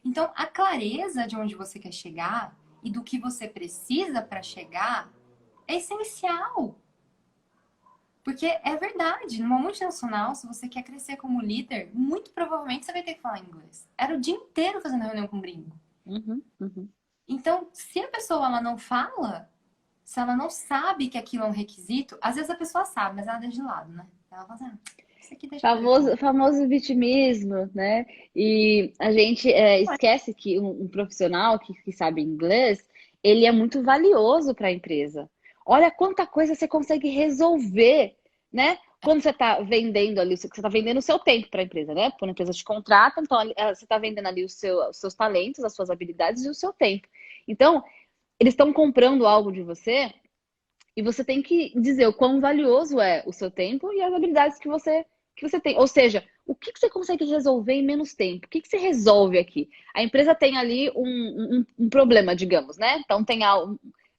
[SPEAKER 2] Então, a clareza de onde você quer chegar e do que você precisa para chegar é essencial. Porque é verdade, numa multinacional, se você quer crescer como líder, muito provavelmente você vai ter que falar inglês. Era o dia inteiro fazendo reunião com gringo.
[SPEAKER 3] Uhum. Uhum.
[SPEAKER 2] Então, se a pessoa ela não fala, se ela não sabe que aquilo é um requisito, às vezes a pessoa sabe, mas ela deixa de lado, né? Ela fala assim, isso aqui deixa pra depois.
[SPEAKER 3] Famoso vitimismo, né? E a gente esquece que um profissional que sabe inglês, ele é muito valioso para a empresa. Olha quanta coisa você consegue resolver, né? Quando você está vendendo ali, você está vendendo o seu tempo para a empresa, né? Quando a empresa te contrata, então você está vendendo ali os seus talentos, as suas habilidades e o seu tempo. Então, eles estão comprando algo de você e você tem que dizer o quão valioso é o seu tempo e as habilidades que você tem. Ou seja, o que você consegue resolver em menos tempo? O que você resolve aqui? A empresa tem ali um problema, digamos, né? Então tem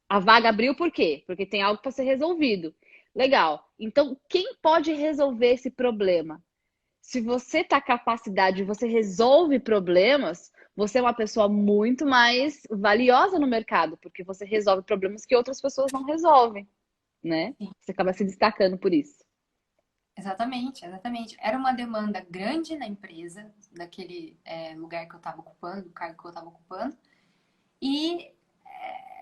[SPEAKER 3] a vaga abriu por quê? Porque tem algo para ser resolvido. Legal. Então, quem pode resolver esse problema? Se você está capacidade, você resolve problemas, você é uma pessoa muito mais valiosa no mercado, porque você resolve problemas que outras pessoas não resolvem, né?
[SPEAKER 2] Sim,
[SPEAKER 3] Você acaba se destacando por isso.
[SPEAKER 2] exatamente, exatamente. Era uma demanda grande na empresa, daquele lugar que eu estava ocupando, do cargo que eu estava ocupando. E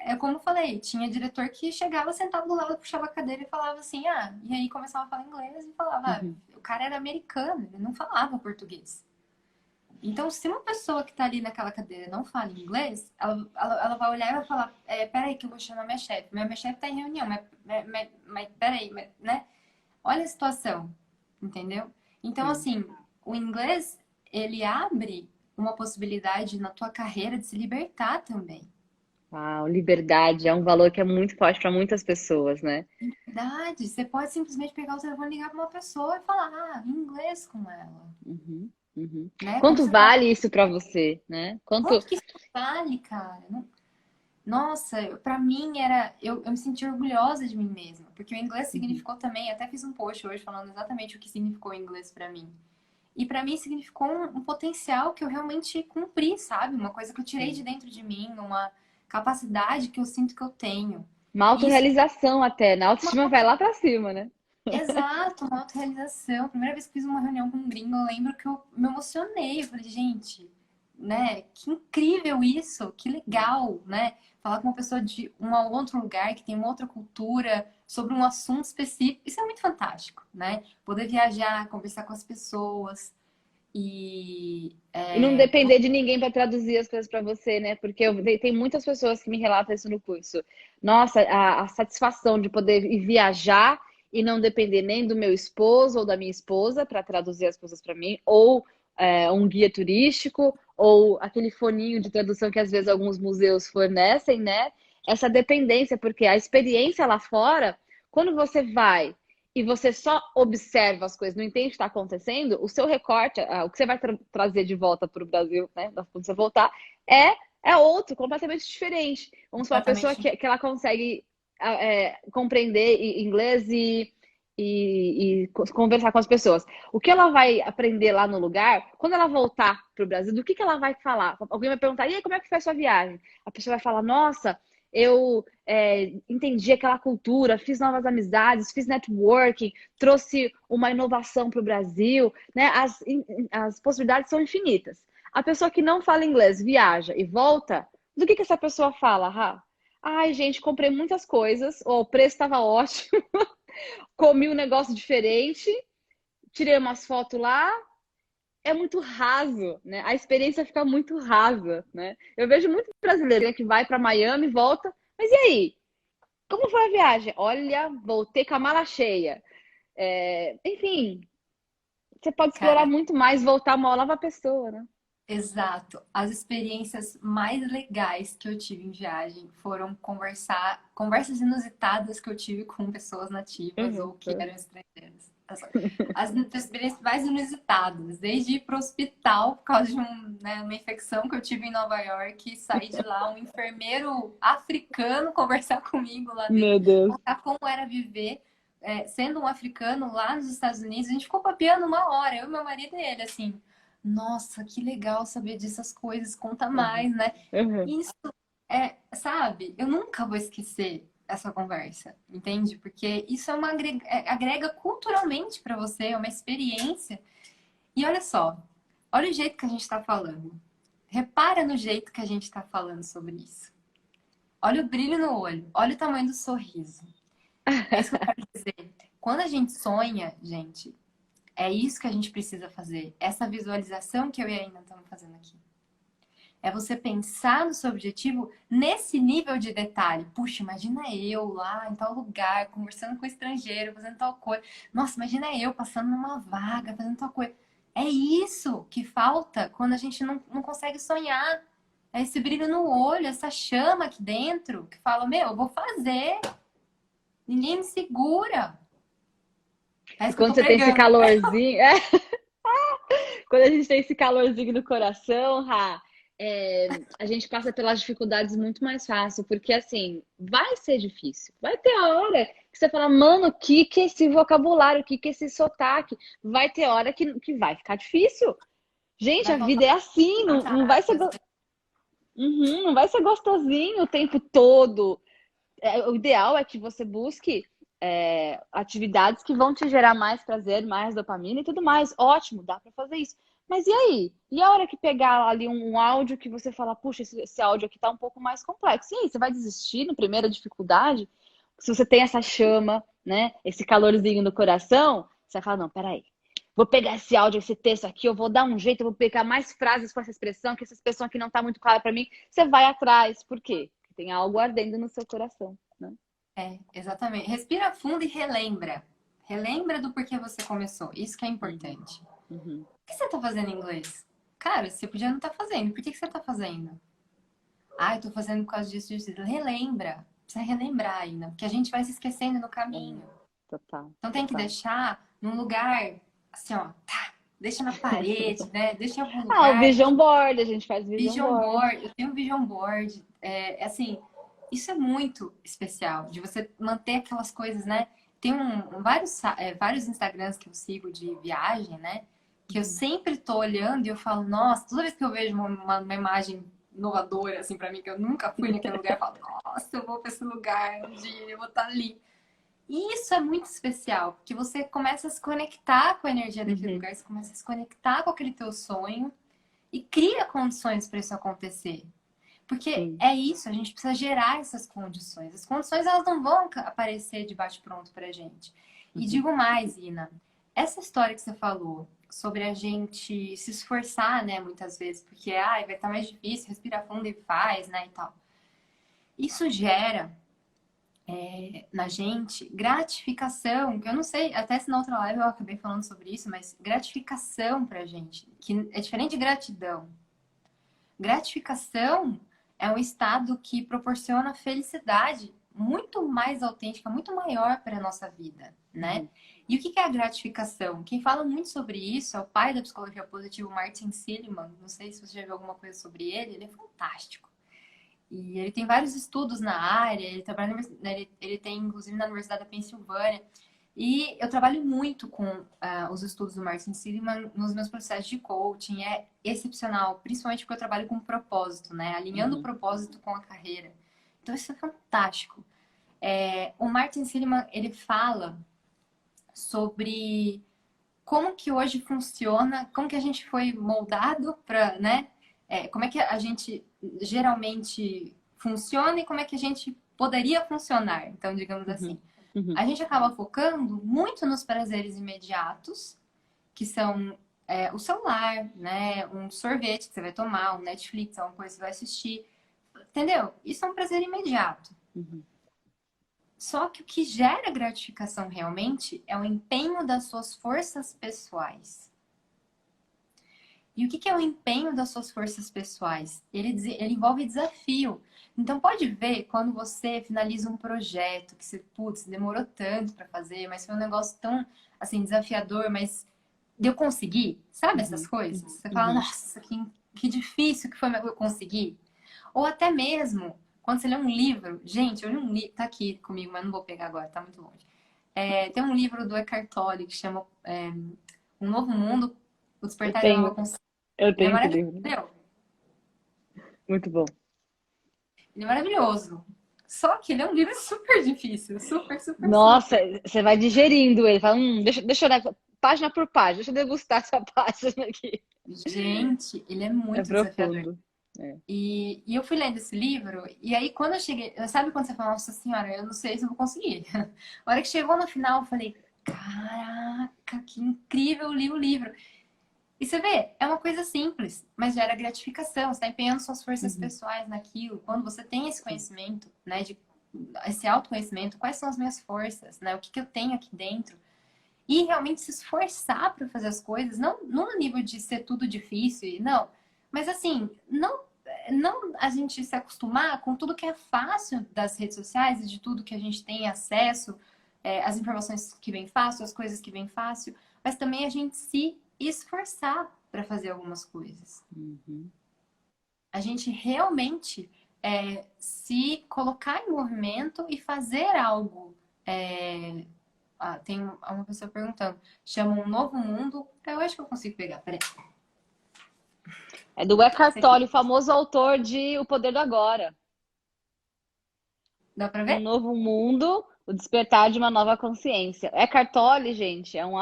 [SPEAKER 2] é como eu falei, tinha diretor que chegava, sentava do lado, puxava a cadeira e falava assim, e aí começava a falar inglês e falava,
[SPEAKER 3] Uhum.
[SPEAKER 2] o cara era americano, ele não falava português. Então, se uma pessoa que tá ali naquela cadeira não fala inglês, ela vai olhar e vai falar, peraí que eu vou chamar minha chefe. Minha chefe tá em reunião, mas peraí, né? Olha a situação, entendeu? Então,
[SPEAKER 3] Sim.
[SPEAKER 2] assim, o inglês, ele abre uma possibilidade na tua carreira de se libertar também.
[SPEAKER 3] Uau, liberdade é um valor que é muito forte para muitas pessoas, né?
[SPEAKER 2] Verdade, você pode simplesmente pegar o telefone e ligar para uma pessoa e falar em inglês com ela,
[SPEAKER 3] Uhum, uhum.
[SPEAKER 2] né? Como
[SPEAKER 3] Quanto
[SPEAKER 2] você tá?
[SPEAKER 3] vale isso para você, né? Quanto.
[SPEAKER 2] Quanto que isso vale, cara? Nossa, pra mim era. Eu me senti orgulhosa de mim mesma, porque o inglês
[SPEAKER 3] Uhum,
[SPEAKER 2] significou também. Até fiz um post hoje falando exatamente o que significou o inglês pra mim. E pra mim significou um potencial que eu realmente cumpri, sabe? Uma coisa que eu tirei de
[SPEAKER 3] sim.
[SPEAKER 2] dentro de mim, uma capacidade que eu sinto que eu tenho.
[SPEAKER 3] Uma
[SPEAKER 2] E isso
[SPEAKER 3] autorrealização até, né? A
[SPEAKER 2] é uma
[SPEAKER 3] autoestima vai lá para cima, né?
[SPEAKER 2] exato, uma autorrealização. A primeira vez que fiz uma reunião com um gringo, eu lembro que eu me emocionei. Eu falei, gente, né? Que incrível isso, que legal, né? Falar com uma pessoa de um outro lugar, que tem uma outra cultura, sobre um assunto específico. Isso é muito fantástico, né? Poder viajar, conversar com as pessoas e
[SPEAKER 3] E não depender de ninguém para traduzir as coisas para você, né? Porque tem muitas pessoas que me relatam isso no curso. Nossa, a satisfação de poder ir viajar e não depender nem do meu esposo ou da minha esposa para traduzir as coisas para mim, ou um guia turístico, ou aquele foninho de tradução que às vezes alguns museus fornecem, né? Essa dependência, porque a experiência lá fora, quando você vai e você só observa as coisas, não entende o que está acontecendo, o seu recorte, o que você vai trazer de volta para o Brasil, né, quando você voltar, é é outro, completamente diferente. Vamos falar, uma pessoa
[SPEAKER 2] Completamente.
[SPEAKER 3] que ela consegue compreender inglês e conversar com as pessoas. O que ela vai aprender lá no lugar, quando ela voltar para o Brasil, do que ela vai falar? Alguém vai perguntar, e aí, como é que foi a sua viagem? A pessoa vai falar, nossa, eu entendi aquela cultura, fiz novas amizades, fiz networking, trouxe uma inovação para o Brasil, né? As possibilidades são infinitas. A pessoa que não fala inglês viaja e volta, do que essa pessoa fala, Rá? Ai, gente, comprei muitas coisas, ou o preço estava ótimo, comi um negócio diferente, tirei umas fotos lá, é muito raso, né? A experiência fica muito rasa, né? Eu vejo muito brasileiro, né, que vai para Miami, volta, mas e aí? Como foi a viagem? Olha, voltei com a mala cheia. Enfim, você pode explorar
[SPEAKER 2] Cara,
[SPEAKER 3] muito mais, voltar uma nova pessoa, né?
[SPEAKER 2] exato. As experiências mais legais que eu tive em viagem foram conversas inusitadas que eu tive com pessoas nativas ou que
[SPEAKER 3] Uhum.
[SPEAKER 2] eram estrangeiras. As experiências mais inusitadas, desde ir para o hospital por causa de uma infecção que eu tive em Nova York, e sair de lá, um enfermeiro africano conversar comigo lá dentro,
[SPEAKER 3] Meu Deus.
[SPEAKER 2] contar como era viver sendo um africano lá nos Estados Unidos. A gente ficou papeando uma hora, eu, meu marido e ele, assim. Nossa, que legal saber dessas coisas, conta
[SPEAKER 3] Uhum.
[SPEAKER 2] mais, né?
[SPEAKER 3] Uhum.
[SPEAKER 2] Isso sabe, eu nunca vou esquecer essa conversa, entende? Porque isso agrega culturalmente para você, é uma experiência. E olha só, olha o jeito que a gente está falando. Repara no jeito que a gente está falando sobre isso. Olha o brilho no olho, olha o tamanho do sorriso. É isso que eu quero dizer. Quando a gente sonha, gente, é isso que a gente precisa fazer. Essa visualização que eu e a Ina estamos fazendo aqui. É você pensar no seu objetivo nesse nível de detalhe. Puxa, imagina eu lá em tal lugar, conversando com o estrangeiro, fazendo tal coisa. Nossa, imagina eu passando numa vaga, fazendo tal coisa. É isso que falta quando a gente não consegue sonhar. É esse brilho no olho, essa chama aqui dentro, que fala, meu, eu vou fazer. Ninguém me segura. É
[SPEAKER 3] E
[SPEAKER 2] isso que eu
[SPEAKER 3] quando
[SPEAKER 2] tô
[SPEAKER 3] você tem esse
[SPEAKER 2] pregando.
[SPEAKER 3] calorzinho, quando a gente tem esse calorzinho no coração, Rá, a gente passa pelas dificuldades muito mais fácil, porque assim, vai ser difícil. Vai ter a hora que você fala, mano, o que é esse vocabulário, o que é esse sotaque? Vai ter hora que vai ficar difícil. Gente,
[SPEAKER 2] Vai
[SPEAKER 3] a vida
[SPEAKER 2] faltar
[SPEAKER 3] é assim, não vai ser,
[SPEAKER 2] palavras.
[SPEAKER 3] Uhum, não vai ser gostosinho o tempo todo. O ideal é que você busque atividades que vão te gerar mais prazer, mais dopamina e tudo mais. Ótimo, dá pra fazer isso. Mas e aí? E a hora que pegar ali um áudio que você fala, puxa, esse áudio aqui tá um pouco mais complexo. E aí, você vai desistir na primeira dificuldade? Se você tem essa chama, né? Esse calorzinho no coração, você vai falar, não, peraí. Vou pegar esse áudio, esse texto aqui, eu vou dar um jeito, eu vou pegar mais frases com essa expressão, que essa expressão aqui não tá muito clara pra mim. Você vai atrás. Por quê? Porque tem algo ardendo no seu coração, né?
[SPEAKER 2] Exatamente. Respira fundo e relembra. Relembra do porquê você começou. Isso que é
[SPEAKER 3] Uhum,
[SPEAKER 2] importante.
[SPEAKER 3] uhum.
[SPEAKER 2] Por que você tá fazendo inglês? Cara, você podia não estar fazendo. Por que você tá fazendo? Ah, eu tô fazendo por causa disso, disso. Relembra. Precisa relembrar ainda. Porque a gente vai se esquecendo no caminho.
[SPEAKER 3] Total,
[SPEAKER 2] Então tem que
[SPEAKER 3] total.
[SPEAKER 2] deixar num lugar, assim, ó. Tá, deixa na parede, né? Deixa em algum
[SPEAKER 3] Ah, o
[SPEAKER 2] lugar.
[SPEAKER 3] Vision Board, a gente faz Vision
[SPEAKER 2] Vision
[SPEAKER 3] Board.
[SPEAKER 2] board. Eu tenho um vision board. Assim, isso é muito especial, de você manter aquelas coisas, né? Tem vários Instagrams que eu sigo de viagem, né? Que eu
[SPEAKER 3] Uhum.
[SPEAKER 2] sempre tô olhando e eu falo, nossa, toda vez que eu vejo uma imagem inovadora, assim, pra mim, que eu nunca fui naquele lugar, eu falo, nossa, eu vou pra esse lugar um dia, eu vou estar ali. E isso é muito especial, porque você começa a se conectar com a energia daquele
[SPEAKER 3] Uhum.
[SPEAKER 2] lugar, você começa a se conectar com aquele teu sonho e cria condições para isso acontecer. Porque
[SPEAKER 3] Sim.
[SPEAKER 2] é isso, a gente precisa gerar essas condições. As condições elas não vão aparecer de bate-pronto pra gente. E
[SPEAKER 3] Uhum.
[SPEAKER 2] digo mais, Ina, essa história que você falou sobre a gente se esforçar, né, muitas vezes, porque vai estar mais difícil, respira fundo e faz, né, e tal. Isso gera na gente gratificação, que eu não sei, até se na outra live eu acabei falando sobre isso, mas gratificação pra gente, que é diferente de gratidão. Gratificação é um estado que proporciona felicidade muito mais autêntica, muito maior para a nossa vida, né?
[SPEAKER 3] Uhum.
[SPEAKER 2] E o que é a gratificação? Quem fala muito sobre isso é o pai da psicologia positiva, Martin Seligman. Não sei se você já viu alguma coisa sobre ele, ele é fantástico. E ele tem vários estudos na área, ele trabalha ele tem inclusive na Universidade da Pensilvânia. E eu trabalho muito com os estudos do Martin Seligman nos meus processos de coaching. É excepcional, principalmente porque eu trabalho com propósito, né? Alinhando o propósito com a carreira. Então, isso é fantástico. O Martin Seligman, ele fala sobre como que hoje funciona, como que a gente foi moldado para, né? Como é que a gente geralmente funciona e como é que a gente poderia funcionar. Então, digamos assim. A gente acaba focando muito nos prazeres imediatos, que são o celular, né? Um sorvete que você vai tomar, um Netflix, alguma coisa que você vai assistir. Entendeu? Isso é um prazer imediato. Só que o que gera gratificação realmente é o empenho das suas forças pessoais. E o que é o empenho das suas forças pessoais? Ele envolve desafio. Então, pode ver quando você finaliza um projeto que você, putz, demorou tanto para fazer, mas foi um negócio tão, assim, desafiador, mas eu consegui. Sabe essas coisas? Você fala, nossa, que difícil que foi eu conseguir. Ou até mesmo, quando você lê um livro, gente, eu li um livro, tá aqui comigo, mas não vou pegar agora, tá muito longe. Tem um livro do Eckhart Tolle que chama Um Novo Mundo, O Despertar da Nova Consciência.
[SPEAKER 3] Eu
[SPEAKER 2] Ele é
[SPEAKER 3] tenho esse livro.
[SPEAKER 2] maravilhoso.
[SPEAKER 3] Muito bom.
[SPEAKER 2] Ele é maravilhoso. Só que ele é um livro super difícil. Super, super,
[SPEAKER 3] Nossa,
[SPEAKER 2] super.
[SPEAKER 3] você vai digerindo ele. Fala, deixa eu dar página por página. Deixa eu degustar essa página aqui.
[SPEAKER 2] Gente, ele é
[SPEAKER 3] É
[SPEAKER 2] muito desafiador.
[SPEAKER 3] profundo.
[SPEAKER 2] E eu fui lendo esse livro, e aí quando eu cheguei... Sabe quando você fala, nossa senhora, eu não sei se eu vou conseguir. A hora que chegou no final, eu falei, caraca, que incrível, eu li o livro. E você vê, é uma coisa simples, mas gera gratificação. Você está empenhando suas forças pessoais naquilo. Quando você tem esse conhecimento, né, esse autoconhecimento, quais são as minhas forças, né? O que eu tenho aqui dentro? E realmente se esforçar para fazer as coisas, não no nível de ser tudo difícil, não. Mas assim, não a gente se acostumar com tudo que é fácil das redes sociais e de tudo que a gente tem acesso, as informações que vêm fácil, as coisas que vêm fácil, mas também a gente se esforçar para fazer algumas coisas. A gente realmente se colocar em movimento e fazer algo. Tem uma pessoa perguntando, chama Um Novo Mundo. Eu acho que eu consigo pegar, peraí.
[SPEAKER 3] É do Eckhart Tolle, o famoso autor de O Poder do Agora.
[SPEAKER 2] Dá pra
[SPEAKER 3] Um
[SPEAKER 2] ver?
[SPEAKER 3] Novo Mundo, O Despertar de uma Nova Consciência. Eckhart Tolle, gente, é um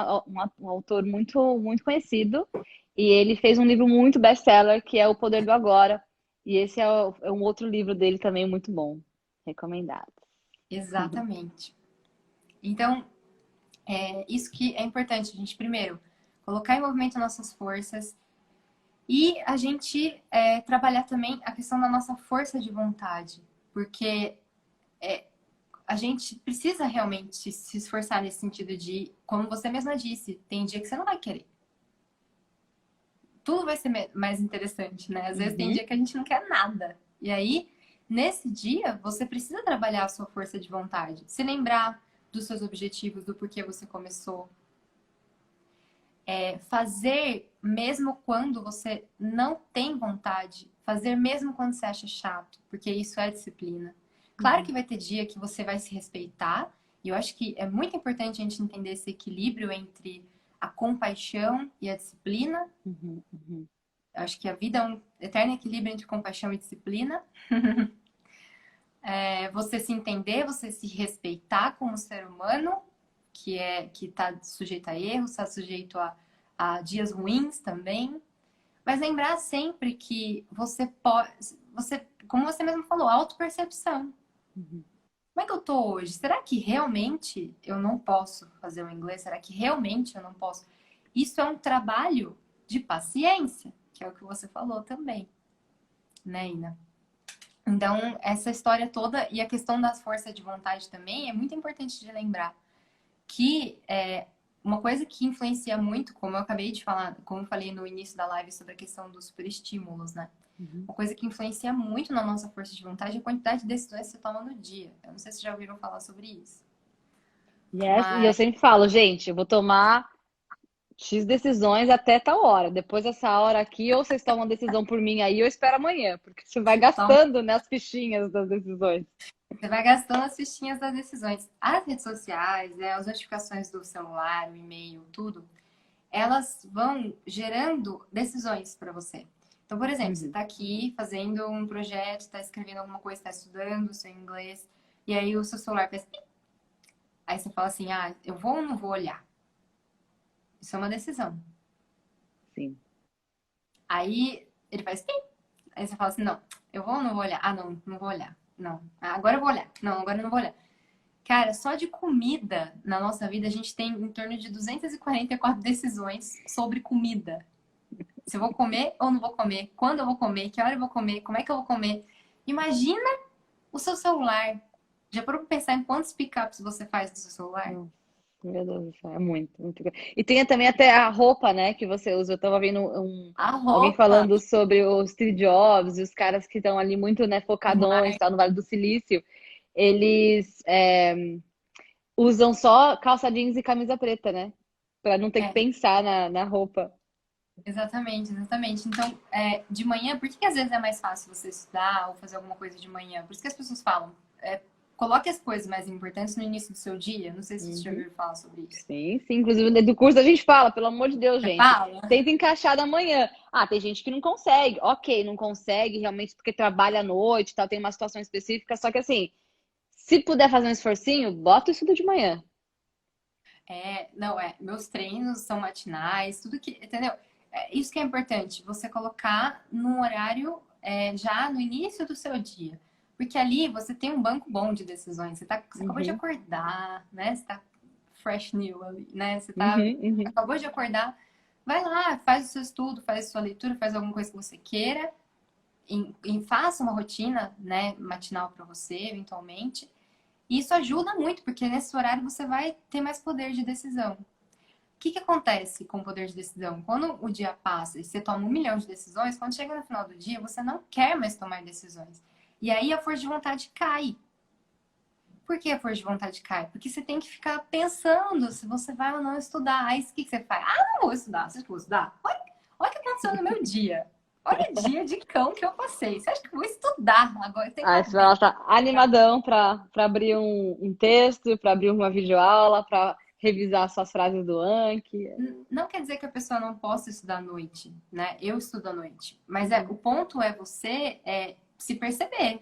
[SPEAKER 3] autor muito, muito conhecido. E ele fez um livro muito best-seller, que é O Poder do Agora. E esse é um outro livro dele também muito bom. Recomendado.
[SPEAKER 2] Exatamente. Então, isso que é importante, a gente, primeiro, colocar em movimento nossas forças e a gente trabalhar também a questão da nossa força de vontade. Porque a gente precisa realmente se esforçar nesse sentido de, como você mesma disse, tem dia que você não vai querer. Tudo vai ser mais interessante, né? Às vezes tem dia que a gente não quer nada. E aí, nesse dia, você precisa trabalhar a sua força de vontade. Se lembrar dos seus objetivos, do porquê você começou. Fazer mesmo quando você não tem vontade. Fazer mesmo quando você acha chato. Porque isso é disciplina. Claro que vai ter dia que você vai se respeitar. E eu acho que é muito importante a gente entender esse equilíbrio entre a compaixão e a disciplina. Eu acho que a vida é um eterno equilíbrio entre compaixão e disciplina. Você se entender, você se respeitar como ser humano, que está sujeito a erros, está sujeito a dias ruins também. Mas lembrar sempre que você pode... como você mesmo falou, autopercepção. Como é que eu tô hoje? Será que realmente eu não posso fazer o inglês? Será que realmente eu não posso? Isso é um trabalho de paciência, que é o que você falou também, né, Ina? Então, essa história toda e a questão das forças de vontade também é muito importante de lembrar que uma coisa que influencia muito, como eu acabei de falar, como eu falei no início da live sobre a questão dos superestímulos, né? Uma coisa que influencia muito na nossa força de vontade é a quantidade de decisões que você toma no dia. Eu não sei se já ouviram falar sobre isso.
[SPEAKER 3] Yes. E eu sempre falo, gente, eu vou tomar X decisões até tal hora. Depois dessa hora aqui, ou vocês tomam decisão por mim aí, ou eu espero amanhã, porque você vai
[SPEAKER 2] Então,
[SPEAKER 3] gastando, né, as fichinhas das decisões.
[SPEAKER 2] você vai gastando as fichinhas das decisões. As redes sociais, as notificações do celular, o e-mail, tudo, elas vão gerando decisões para você. Então, por exemplo, você
[SPEAKER 3] Uhum.
[SPEAKER 2] está aqui fazendo um projeto, está escrevendo alguma coisa, está estudando o seu inglês, e aí o seu celular faz... pim. Aí você fala assim, ah, eu vou ou não vou olhar? Isso é uma decisão.
[SPEAKER 3] Sim.
[SPEAKER 2] Aí ele faz pim. Aí você fala assim, não, eu vou ou não vou olhar? Ah, não, não vou olhar. Não, ah, agora eu vou olhar. Não, agora eu não vou olhar. Cara, só de comida na nossa vida a gente tem em torno de 244 decisões sobre comida. Se eu vou comer ou não vou comer, quando eu vou comer, que hora eu vou comer, como é que eu vou comer. Imagina o seu celular. Já parou pra pensar em quantos pickups você faz do seu celular?
[SPEAKER 3] Nossa, meu Deus do céu, é muito, muito. E tem também até a roupa, né, que você usa. Eu tava vendo
[SPEAKER 2] A
[SPEAKER 3] alguém
[SPEAKER 2] roupa,
[SPEAKER 3] falando sobre o Steve Jobs e os caras que estão ali muito, né,
[SPEAKER 2] o
[SPEAKER 3] focadões,
[SPEAKER 2] mar.
[SPEAKER 3] tal, no Vale do Silício. Eles usam só calça jeans e camisa preta, né? Pra não ter que
[SPEAKER 2] É,
[SPEAKER 3] pensar na roupa.
[SPEAKER 2] exatamente, exatamente. Então, de manhã, por que que às vezes é mais fácil você estudar ou fazer alguma coisa de manhã? Por isso que as pessoas falam, coloque as coisas mais importantes no início do seu dia. Não sei se você já
[SPEAKER 3] Uhum.
[SPEAKER 2] ouviu falar sobre isso.
[SPEAKER 3] Sim, sim. Inclusive, dentro do curso a gente fala, pelo amor de Deus,
[SPEAKER 2] Você
[SPEAKER 3] gente,
[SPEAKER 2] fala?
[SPEAKER 3] tenta encaixar da manhã. Ah, tem gente que não consegue. Ok, não consegue realmente porque trabalha à noite, e tal, tem uma situação específica. Só que assim, se puder fazer um esforcinho, bota o estudo de manhã.
[SPEAKER 2] Não, meus treinos são matinais, tudo que, entendeu? Isso que é importante, você colocar num horário já no início do seu dia. Porque ali você tem um banco bom de decisões. Você acabou de
[SPEAKER 3] Uhum,
[SPEAKER 2] acordar, né? Você tá fresh new ali, né?
[SPEAKER 3] uhum, uhum.
[SPEAKER 2] Acabou de acordar. Vai lá, faz o seu estudo, faz a sua leitura, faz alguma coisa que você queira. Faça uma rotina, né, matinal para você, eventualmente. E isso ajuda muito, porque nesse horário você vai ter mais poder de decisão. O que acontece com o poder de decisão? Quando o dia passa e você toma 1 milhão de decisões, quando chega no final do dia, você não quer mais tomar decisões. E aí a força de vontade cai. Por que a força de vontade cai? Porque você tem que ficar pensando se você vai ou não estudar. Aí o que você faz? Ah, não vou estudar. Você acha que eu vou estudar? Olha o que aconteceu no meu dia. Olha o dia de cão que eu passei. Você acha que eu vou estudar? Agora eu tenho
[SPEAKER 3] Aí você vai lá,
[SPEAKER 2] 90.
[SPEAKER 3] tá animadão para abrir um texto, para abrir uma videoaula, para revisar suas frases do Anki.
[SPEAKER 2] Não quer dizer que a pessoa não possa estudar à noite, né? Eu estudo à noite. Mas
[SPEAKER 3] Uhum.
[SPEAKER 2] o ponto é você se perceber.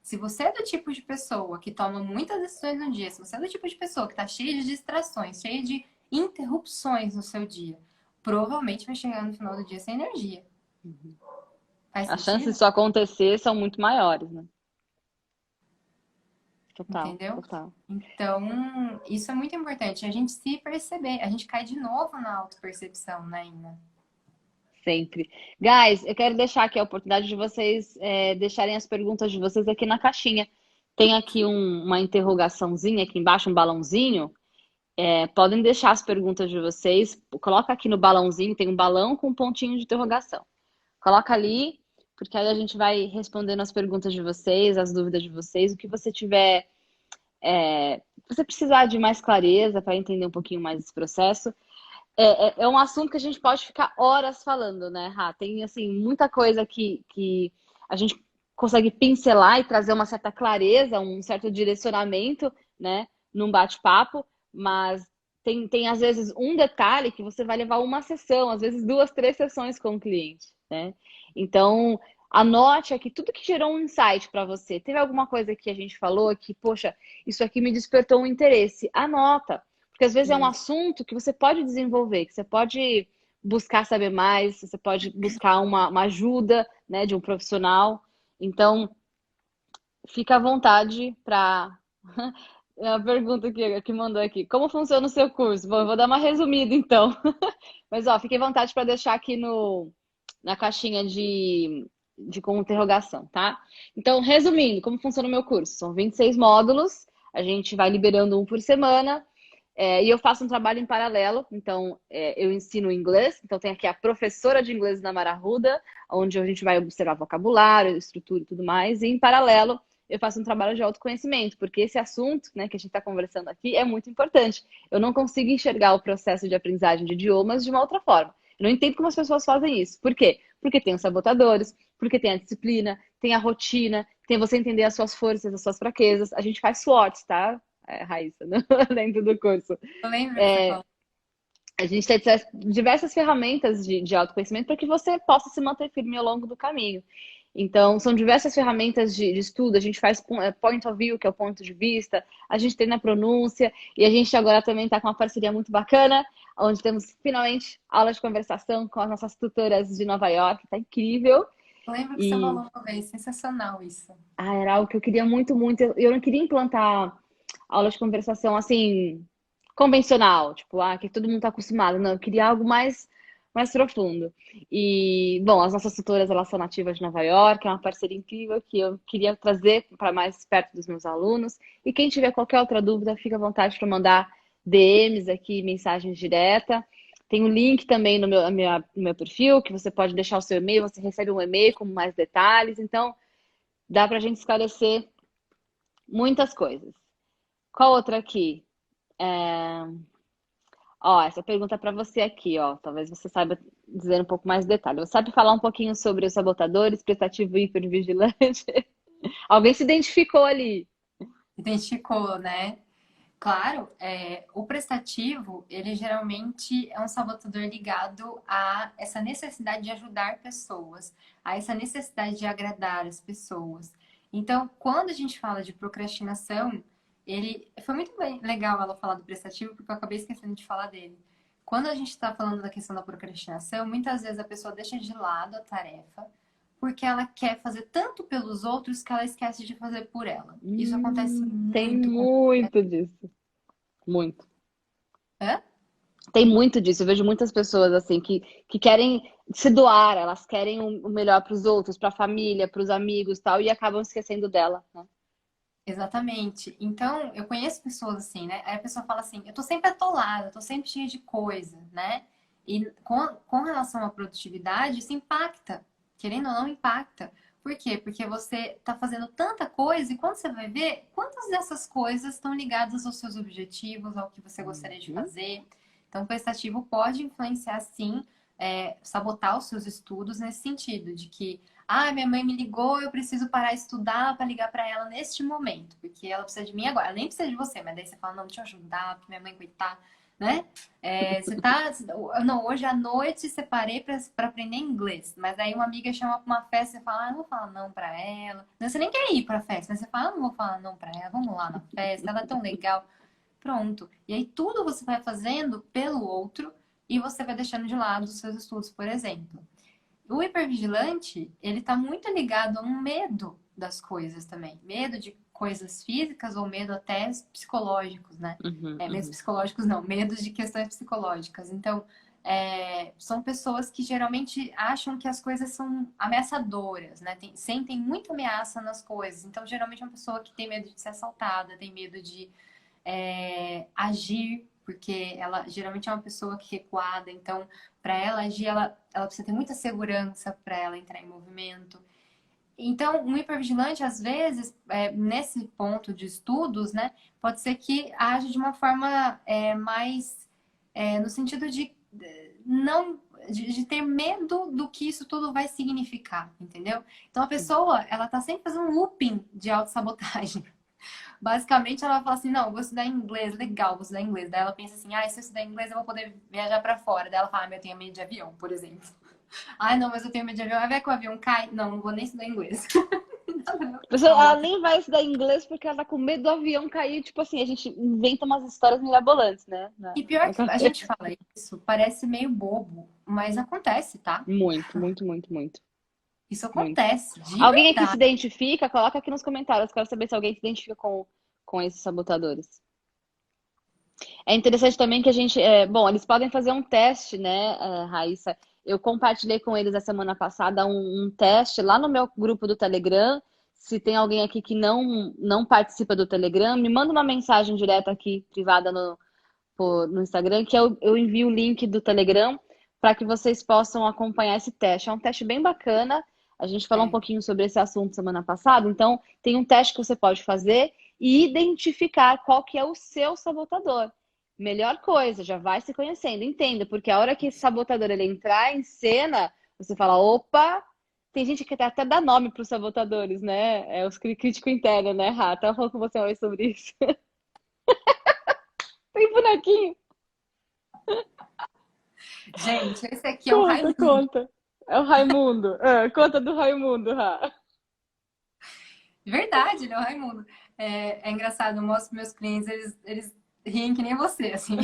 [SPEAKER 2] Se você é do tipo de pessoa que toma muitas decisões no dia, se você é do tipo de pessoa que está cheia de distrações, cheia de interrupções no seu dia, provavelmente vai chegar no final do dia sem energia. Faz
[SPEAKER 3] As chances
[SPEAKER 2] sentido?
[SPEAKER 3] disso acontecer são muito maiores, né? Total,
[SPEAKER 2] Entendeu?
[SPEAKER 3] total.
[SPEAKER 2] Então, isso é muito importante. A gente se perceber. A gente cai de novo na autopercepção, né, Ina?
[SPEAKER 3] Sempre. Guys, eu quero deixar aqui a oportunidade de vocês deixarem as perguntas de vocês aqui na caixinha. Tem aqui uma interrogaçãozinha aqui embaixo, um balãozinho. Podem deixar as perguntas de vocês. Coloca aqui no balãozinho, tem um balão com um pontinho de interrogação. Coloca ali, porque aí a gente vai respondendo as perguntas de vocês, as dúvidas de vocês, o que você tiver, você precisar de mais clareza para entender um pouquinho mais esse processo. É um assunto que a gente pode ficar horas falando, né, Rá? Tem, assim, muita coisa que a gente consegue pincelar e trazer uma certa clareza, um certo direcionamento, né, num bate-papo, mas tem, às vezes, um detalhe que você vai levar uma sessão, às vezes duas, três sessões com o cliente, né? Então, anote aqui tudo que gerou um insight para você. Teve alguma coisa que a gente falou que, poxa, isso aqui me despertou um interesse. Anota. Porque às vezes é um
[SPEAKER 2] Isso.
[SPEAKER 3] assunto que você pode desenvolver, que você pode buscar saber mais, você pode buscar uma ajuda, né, de um profissional. Então, fica à vontade para. A pergunta que mandou aqui: como funciona o seu curso? Bom, eu vou dar uma resumida então. Mas, ó, fique à vontade para deixar aqui na caixinha de com interrogação, tá? Então, resumindo, como funciona o meu curso? São 26 módulos, a gente vai liberando um por semana. E eu faço um trabalho em paralelo, então eu ensino inglês, então tem aqui a professora de inglês na Mara Arruda, onde a gente vai observar vocabulário, estrutura e tudo mais, e em paralelo eu faço um trabalho de autoconhecimento, porque esse assunto, né, que a gente está conversando aqui é muito importante. Eu não consigo enxergar o processo de aprendizagem de idiomas de uma outra forma. Eu não entendo como as pessoas fazem isso. Por quê? Porque tem os sabotadores, porque tem a disciplina, tem a rotina, tem você entender as suas forças, as suas fraquezas. A gente faz SWOT, tá, Raíssa, dentro do curso.
[SPEAKER 2] Eu lembro que você falou.
[SPEAKER 3] A gente tem diversas ferramentas de autoconhecimento para que você possa se manter firme ao longo do caminho. Então, são diversas ferramentas de estudo. A gente faz point of view, que é o ponto de vista. A gente tem na pronúncia. E a gente agora também está com uma parceria muito bacana, onde temos finalmente aulas de conversação com as nossas tutoras de Nova York. Está incrível.
[SPEAKER 2] Eu lembro que você
[SPEAKER 3] E
[SPEAKER 2] falou uma vez. Sensacional isso.
[SPEAKER 3] era algo que eu queria muito, muito. Eu não queria implantar aulas de conversação assim, convencional, tipo, que todo mundo está acostumado. Não, eu queria algo mais profundo. E, bom, as nossas tutoras, elas são nativas de Nova York, é uma parceria incrível que eu queria trazer para mais perto dos meus alunos. E quem tiver qualquer outra dúvida, fica à vontade para mandar DMs aqui, mensagens direta. Tem um link também no meu perfil, que você pode deixar o seu e-mail, você recebe um e-mail com mais detalhes. Então, dá para a gente esclarecer muitas coisas. Qual outra aqui? Essa pergunta para você aqui, ó. Talvez você saiba dizer um pouco mais de detalhe. Você sabe falar um pouquinho sobre os sabotadores, prestativo e hipervigilante? Alguém se identificou ali.
[SPEAKER 2] Identificou, né? Claro, o prestativo, ele geralmente é um sabotador ligado a essa necessidade de ajudar pessoas, a essa necessidade de agradar as pessoas. Então, quando a gente fala de procrastinação, foi muito legal ela falar do prestativo, porque eu acabei esquecendo de falar dele. Quando a gente está falando da questão da procrastinação, muitas vezes a pessoa deixa de lado a tarefa, porque ela quer fazer tanto pelos outros que ela esquece de fazer por ela. Isso acontece
[SPEAKER 3] Tem
[SPEAKER 2] muito com...
[SPEAKER 3] muito disso. Muito.
[SPEAKER 2] Hã?
[SPEAKER 3] Tem muito disso. Eu vejo muitas pessoas assim que querem se doar, elas querem o melhor para os outros, para a família, para os amigos, tal, e acabam esquecendo dela, né?
[SPEAKER 2] Exatamente. Então, eu conheço pessoas assim, né? Aí a pessoa fala assim, eu tô sempre atolada, eu tô sempre cheia de coisa, né? E com relação à produtividade, isso impacta. Querendo ou não, impacta. Por quê? Porque você tá fazendo tanta coisa e quando você vai ver, quantas dessas coisas estão ligadas aos seus objetivos, ao que você gostaria de fazer. Então, o prestativo pode influenciar, sim, sabotar os seus estudos nesse sentido, de que minha mãe me ligou, eu preciso parar de estudar para ligar para ela neste momento, porque ela precisa de mim agora. Ela nem precisa de você, mas daí você fala, não, deixa eu ajudar, porque minha mãe, coitada, né? Você tá... Não, hoje à noite separei para aprender inglês, mas aí uma amiga chama para uma festa e você fala, não vou falar não para ela. Você nem quer ir para a festa, mas você fala, não vou falar não para ela, vamos lá na festa, ela é tão legal. Pronto. E aí tudo você vai fazendo pelo outro e você vai deixando de lado os seus estudos, por exemplo. O hipervigilante, ele tá muito ligado a um medo das coisas também. Medo de coisas físicas ou medo até psicológicos, né? Medos psicológicos não, medos de questões psicológicas. Então, são pessoas que geralmente acham que as coisas são ameaçadoras, né? Sentem muita ameaça nas coisas. Então, geralmente é uma pessoa que tem medo de ser assaltada, tem medo de agir, porque ela geralmente é uma pessoa que recuada, então para ela agir, ela precisa ter muita segurança para ela entrar em movimento. Então, um hipervigilante, às vezes, nesse ponto de estudos, né, pode ser que age de uma forma mais no sentido de não de ter medo do que isso tudo vai significar, entendeu? Então a pessoa, ela tá sempre fazendo um looping de autossabotagem. Basicamente, ela fala assim, não, vou estudar inglês, legal, vou estudar inglês. Daí ela pensa assim, se eu estudar inglês, eu vou poder viajar pra fora. Daí ela fala, mas eu tenho medo de avião, por exemplo. Não, mas eu tenho medo de avião. Vai que o avião cai? Não vou nem estudar inglês.
[SPEAKER 3] A pessoa, ela nem vai estudar inglês porque ela tá com medo do avião cair. Tipo assim, a gente inventa umas histórias mirabolantes, né?
[SPEAKER 2] E pior que a gente fala isso, parece meio bobo, mas acontece, tá?
[SPEAKER 3] Muito, muito, muito, muito.
[SPEAKER 2] Isso acontece, de
[SPEAKER 3] Alguém
[SPEAKER 2] verdade.
[SPEAKER 3] aqui se identifica? Coloca aqui nos comentários. Quero saber se alguém se identifica com esses sabotadores. É interessante também que a gente... bom, eles podem fazer um teste, né, Raíssa? Eu compartilhei com eles a semana passada um teste lá no meu grupo do Telegram. Se tem alguém aqui que não participa do Telegram, me manda uma mensagem direta aqui, privada no Instagram, que eu envio o link do Telegram para que vocês possam acompanhar esse teste. É um teste bem bacana. A gente falou um pouquinho sobre esse assunto semana passada, então tem um teste que você pode fazer e identificar qual que é o seu sabotador. Melhor coisa, já vai se conhecendo, entenda, porque a hora que esse sabotador ele entrar em cena, você fala, opa, tem gente que até dá nome para os sabotadores, né? É os crítico interno, né, Rá? Tava falando com você hoje sobre isso. Tem bonequinho?
[SPEAKER 2] Gente, esse aqui é o
[SPEAKER 3] Conta,
[SPEAKER 2] Raimundo.
[SPEAKER 3] conta. É o Raimundo. Ah, conta do Raimundo, Rá.
[SPEAKER 2] Verdade, ele é o Raimundo. É engraçado, eu mostro pros meus clientes, eles riem que nem você, assim.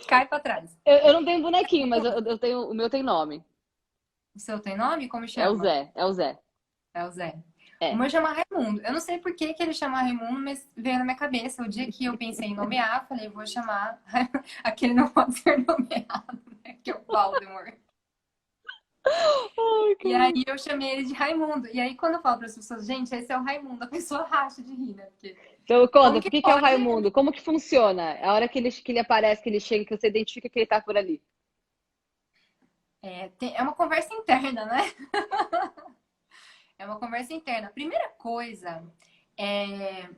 [SPEAKER 2] Cai pra trás.
[SPEAKER 3] Eu não tenho bonequinho, mas eu tenho, o meu tem nome.
[SPEAKER 2] O seu tem nome? Como
[SPEAKER 3] É o
[SPEAKER 2] chama?
[SPEAKER 3] Zé, é o Zé.
[SPEAKER 2] É o Zé. O
[SPEAKER 3] É.
[SPEAKER 2] meu chama Raimundo. Eu não sei por que que ele chama Raimundo, mas veio na minha cabeça. O dia que eu pensei em nomear, eu falei, vou chamar. Aquele não pode ser nomeado, né? Que é o Valdemar.
[SPEAKER 3] Ai,
[SPEAKER 2] E
[SPEAKER 3] cara.
[SPEAKER 2] aí eu chamei ele de Raimundo. E aí quando eu falo para as pessoas, gente, esse é o Raimundo, a pessoa racha de rir, né? Porque
[SPEAKER 3] Então,
[SPEAKER 2] como
[SPEAKER 3] conta, por
[SPEAKER 2] que
[SPEAKER 3] que é o
[SPEAKER 2] pode?
[SPEAKER 3] Raimundo? Como que funciona? A hora que ele aparece, que ele chega, que você identifica que ele tá por ali.
[SPEAKER 2] É uma conversa interna, né? É uma conversa interna. A primeira coisa é,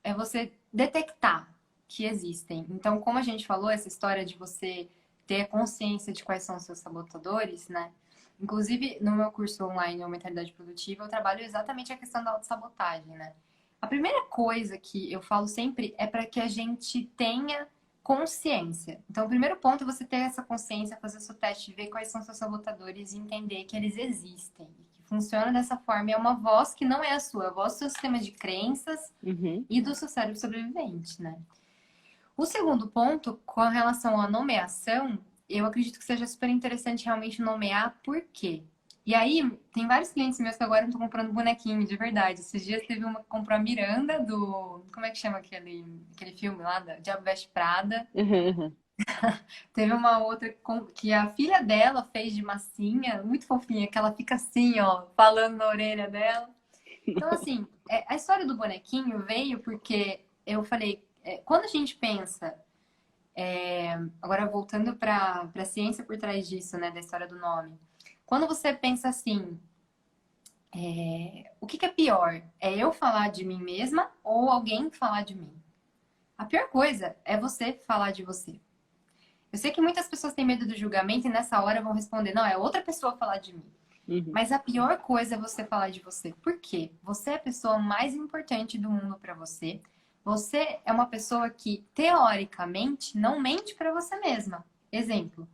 [SPEAKER 2] é você detectar que existem. Então, como a gente falou, essa história de você ter consciência de quais são os seus sabotadores, né? Inclusive, no meu curso online, o Mentalidade Produtiva, eu trabalho exatamente a questão da autossabotagem, né? A primeira coisa que eu falo sempre é para que a gente tenha consciência. Então, o primeiro ponto é você ter essa consciência, fazer o seu teste, ver quais são os seus sabotadores e entender que eles existem. Que funciona dessa forma. E é uma voz que não é a sua, é a voz do seu sistema de crenças
[SPEAKER 3] Uhum.
[SPEAKER 2] e do seu cérebro sobrevivente, né? O segundo ponto, com relação à nomeação, eu acredito que seja super interessante realmente nomear por quê. E aí, tem vários clientes meus que agora estão comprando bonequinho, de verdade. Esses dias teve uma que comprou a Miranda do... Como é que chama aquele filme lá? Da Diabo Veste Prada.
[SPEAKER 3] Uhum.
[SPEAKER 2] Teve uma outra que a filha dela fez de massinha, muito fofinha, que ela fica assim, ó, falando na orelha dela. Então, assim, a história do bonequinho veio porque eu falei, quando a gente pensa, agora voltando para a ciência por trás disso, né, da história do nome. Quando você pensa assim, o que é pior? É eu falar de mim mesma ou alguém falar de mim? A pior coisa é você falar de você. Eu sei que muitas pessoas têm medo do julgamento e nessa hora vão responder, não, é outra pessoa falar de mim.
[SPEAKER 3] Uhum.
[SPEAKER 2] Mas a pior coisa é você falar de você. Por quê? Você é a pessoa mais importante do mundo para você. Você é uma pessoa que, teoricamente, não mente para você mesma. Exemplo,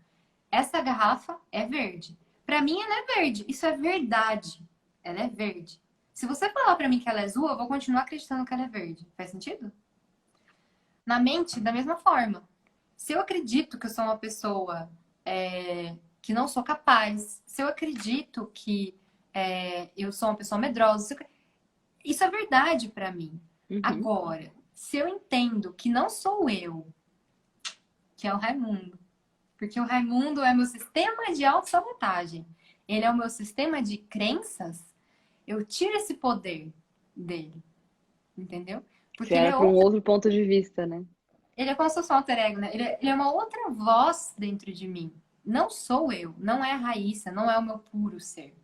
[SPEAKER 2] essa garrafa é verde. Para mim, ela é verde. Isso é verdade. Ela é verde. Se você falar para mim que ela é azul, eu vou continuar acreditando que ela é verde. Faz sentido? Na mente, da mesma forma. Se eu acredito que eu sou uma pessoa que não sou capaz, se eu acredito que eu sou uma pessoa medrosa, isso é verdade para mim.
[SPEAKER 3] Uhum.
[SPEAKER 2] Agora, se eu entendo que não sou eu, que é o Raimundo, porque o Raimundo é meu sistema de autossabotagem, ele é o meu sistema de crenças, eu tiro esse poder dele, entendeu? Porque
[SPEAKER 3] Você
[SPEAKER 2] ele
[SPEAKER 3] era
[SPEAKER 2] é
[SPEAKER 3] para um outro ponto de vista, né?
[SPEAKER 2] Ele é como se fosse um alter ego, né? Ele é uma outra voz dentro de mim. Não sou eu, não é a Raíssa, não é o meu puro ser.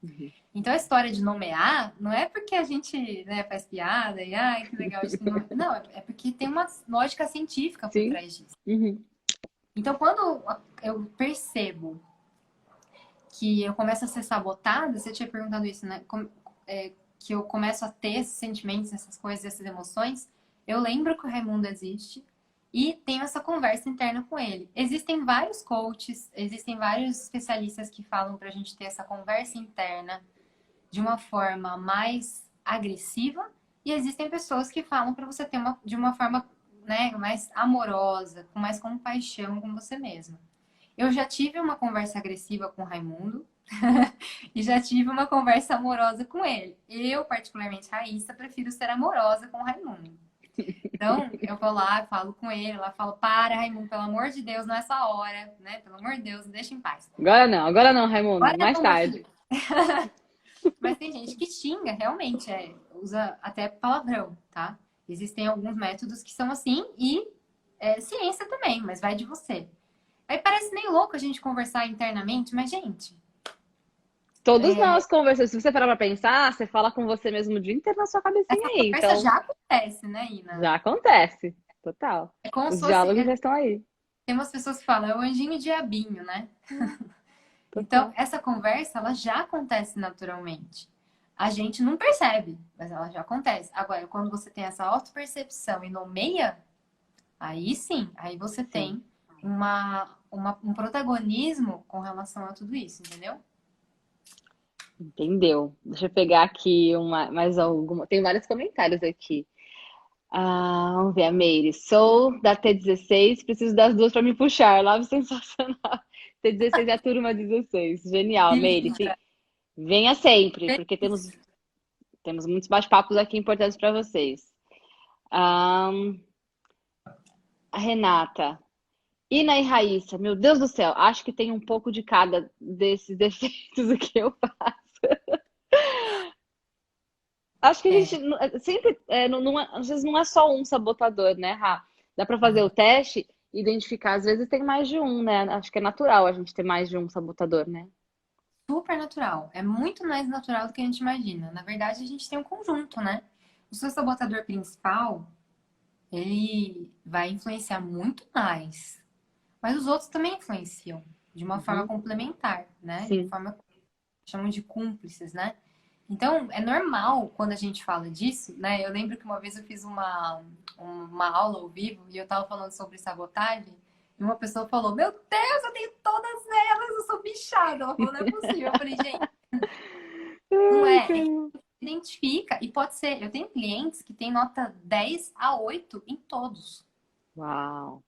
[SPEAKER 3] Uhum.
[SPEAKER 2] Então a história de nomear não é porque a gente, né, faz piada e ai, que legal isso. Não, é porque tem uma lógica científica por
[SPEAKER 3] Sim.
[SPEAKER 2] trás disso.
[SPEAKER 3] Uhum.
[SPEAKER 2] Então quando eu percebo que eu começo a ser sabotada, você tinha perguntado isso, né? Que eu começo a ter esses sentimentos, essas coisas, essas emoções, eu lembro que o Raimundo existe e tenho essa conversa interna com ele. Existem vários coaches, existem vários especialistas que falam pra gente ter essa conversa interna de uma forma mais agressiva e existem pessoas que falam pra você ter de uma forma, né, mais amorosa, com mais compaixão com você mesma. Eu já tive uma conversa agressiva com o Raimundo e já tive uma conversa amorosa com ele. Eu, particularmente, Raíssa, prefiro ser amorosa com o Raimundo. Então, eu vou lá, falo com ele, lá falo, para, Raimundo, pelo amor de Deus, não é essa hora, né? Pelo amor de Deus, me deixa em paz.
[SPEAKER 3] Agora não, Raimundo,
[SPEAKER 2] Agora
[SPEAKER 3] mais
[SPEAKER 2] não, meu
[SPEAKER 3] tarde.
[SPEAKER 2] filho. Mas tem gente que xinga, realmente, usa até palavrão, tá? Existem alguns métodos que são assim e ciência também, mas vai de você. Aí parece meio louco a gente conversar internamente, mas, gente,
[SPEAKER 3] Todos nós conversamos. Se você parar pra pensar, você fala com você mesmo o dia inteiro na sua cabecinha
[SPEAKER 2] Essa
[SPEAKER 3] aí.
[SPEAKER 2] conversa
[SPEAKER 3] Então,
[SPEAKER 2] já acontece, né, Ina?
[SPEAKER 3] já acontece. Total.
[SPEAKER 2] É como
[SPEAKER 3] Os
[SPEAKER 2] se fosse.
[SPEAKER 3] diálogos já estão aí.
[SPEAKER 2] Tem umas pessoas que falam, é o anjinho e diabinho, né? Então,
[SPEAKER 3] Total.
[SPEAKER 2] essa conversa, ela já acontece naturalmente. A gente não percebe, mas ela já acontece. Agora, quando você tem essa autopercepção e nomeia, aí sim, aí você
[SPEAKER 3] Sim.
[SPEAKER 2] tem um protagonismo com relação a tudo isso, entendeu?
[SPEAKER 3] Entendeu? Deixa eu pegar aqui mais alguma. Tem vários comentários aqui. Vamos ver, a Meire. Sou da T16, preciso das duas para me puxar. Live sensacional. T16 é a turma 16. Genial,
[SPEAKER 2] Que
[SPEAKER 3] Meire.
[SPEAKER 2] linda.
[SPEAKER 3] Venha sempre, porque temos muitos bate-papos aqui importantes para vocês. Ahn, a Renata. Ina e Raíssa, meu Deus do céu, acho que tem um pouco de cada desses defeitos que eu faço. Acho que a gente
[SPEAKER 2] É,
[SPEAKER 3] sempre, às vezes não é só um sabotador, né, Rá? Dá para fazer o teste e identificar, às vezes tem mais de um, né? Acho que é natural a gente ter mais de um sabotador, né?
[SPEAKER 2] super natural. É muito mais natural do que a gente imagina. Na verdade, a gente tem um conjunto, né? O seu sabotador principal, ele vai influenciar muito mais. Mas os outros também influenciam, de uma forma
[SPEAKER 3] Uhum,
[SPEAKER 2] complementar, né? De
[SPEAKER 3] sim.
[SPEAKER 2] forma que chamam de cúmplices, né? Então, é normal quando a gente fala disso, né? Eu lembro que uma vez eu fiz uma aula ao vivo e eu tava falando sobre sabotagem e uma pessoa falou: Meu Deus, eu tenho todas elas, eu sou bichada. Ela falou: Não é possível. Eu falei: Gente, não
[SPEAKER 3] Ai,
[SPEAKER 2] é. É que
[SPEAKER 3] caramba.
[SPEAKER 2] identifica e pode ser. Eu tenho clientes que têm nota 10 a 8 em todos.
[SPEAKER 3] Uau.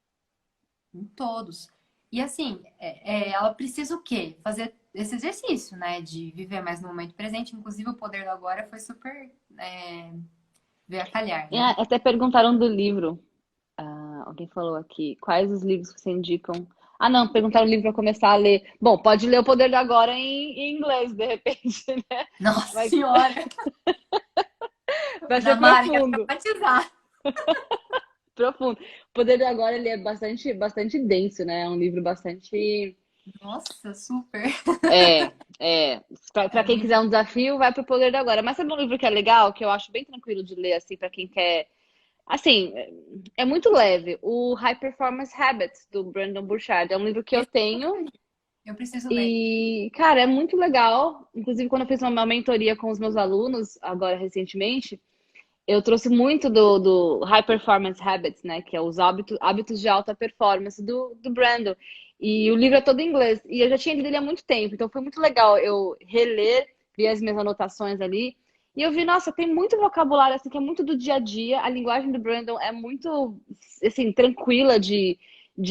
[SPEAKER 2] Em todos. E assim, ela precisa o quê? Fazer esse exercício, né? De viver mais no momento presente. Inclusive, o poder do agora foi super ver a calhar, né?
[SPEAKER 3] Até perguntaram do livro. Alguém falou aqui, quais os livros que você indicam? Ah, não, perguntaram o livro para começar a ler. Bom, pode ler O Poder do Agora em inglês, de repente, né?
[SPEAKER 2] Nossa
[SPEAKER 3] Mas
[SPEAKER 2] Senhora!
[SPEAKER 3] vai
[SPEAKER 2] Da
[SPEAKER 3] ser
[SPEAKER 2] Mari, quero
[SPEAKER 3] profundo,
[SPEAKER 2] traumatizar.
[SPEAKER 3] profundo. O Poder do Agora, ele é bastante denso, né? É um livro bastante...
[SPEAKER 2] Nossa, super.
[SPEAKER 3] É, é. Para
[SPEAKER 2] É
[SPEAKER 3] quem
[SPEAKER 2] muito.
[SPEAKER 3] quiser um desafio, vai pro Poder do Agora. Mas sabe um livro que é legal, que eu acho bem tranquilo de ler, assim, para quem quer... Assim, é muito leve. O High Performance Habits, do Brandon Burchard. É um livro que eu
[SPEAKER 2] Esse
[SPEAKER 3] tenho.
[SPEAKER 2] eu preciso ler.
[SPEAKER 3] E, cara, é muito legal. Inclusive, quando eu fiz uma mentoria com os meus alunos, agora recentemente, eu trouxe muito do High Performance Habits, né? Que é os hábitos de alta performance do Brandon. E o livro é todo em inglês. E eu já tinha lido ele há muito tempo, então foi muito legal eu reler, ver as minhas anotações ali. E eu vi, nossa, tem muito vocabulário assim, que é muito do dia a dia. A linguagem do Brandon é muito, assim, tranquila de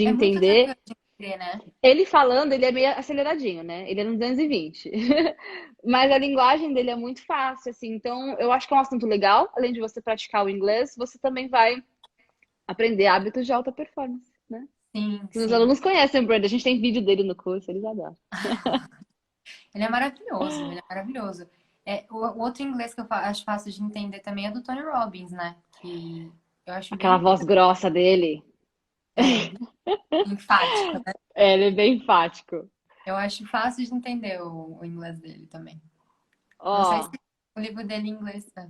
[SPEAKER 2] É muito
[SPEAKER 3] entender.
[SPEAKER 2] tranquilo de entender, né?
[SPEAKER 3] Ele falando, ele é meio aceleradinho, né? Ele é no 220. Mas a linguagem dele é muito fácil, assim. Então, eu acho que é um assunto legal. Além de você praticar o inglês, você também vai aprender hábitos de alta performance, né?
[SPEAKER 2] Sim,
[SPEAKER 3] Os
[SPEAKER 2] sim.
[SPEAKER 3] alunos conhecem o Brand, a gente tem vídeo dele no curso, eles adoram.
[SPEAKER 2] Ele é maravilhoso, ele é maravilhoso. O outro inglês que acho fácil de entender também é do Tony Robbins, né? Que eu acho
[SPEAKER 3] Aquela
[SPEAKER 2] bem
[SPEAKER 3] voz grossa dele,
[SPEAKER 2] enfático, né?
[SPEAKER 3] ele é bem enfático.
[SPEAKER 2] Eu acho fácil de entender o inglês dele também. Não sei se
[SPEAKER 3] Ó,
[SPEAKER 2] o livro dele em inglês tá.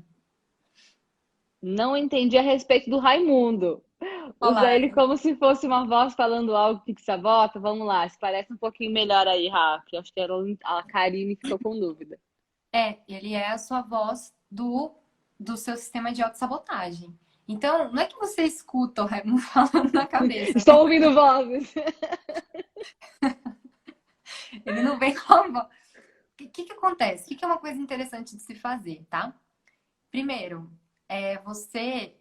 [SPEAKER 3] não entendi a respeito do Raimundo. Usa
[SPEAKER 2] Olá,
[SPEAKER 3] ele como se fosse uma voz falando algo que sabota. Vamos lá, esclarece um pouquinho melhor aí, Rafa. Acho que a Karine ficou com dúvida.
[SPEAKER 2] ele é a sua voz do seu sistema de autossabotagem. Então, não é que você escuta o Raimundo falando na cabeça,
[SPEAKER 3] Estou ouvindo vozes.
[SPEAKER 2] ele não vem com a voz. O que acontece? O que é uma coisa interessante de se fazer, tá? Primeiro, você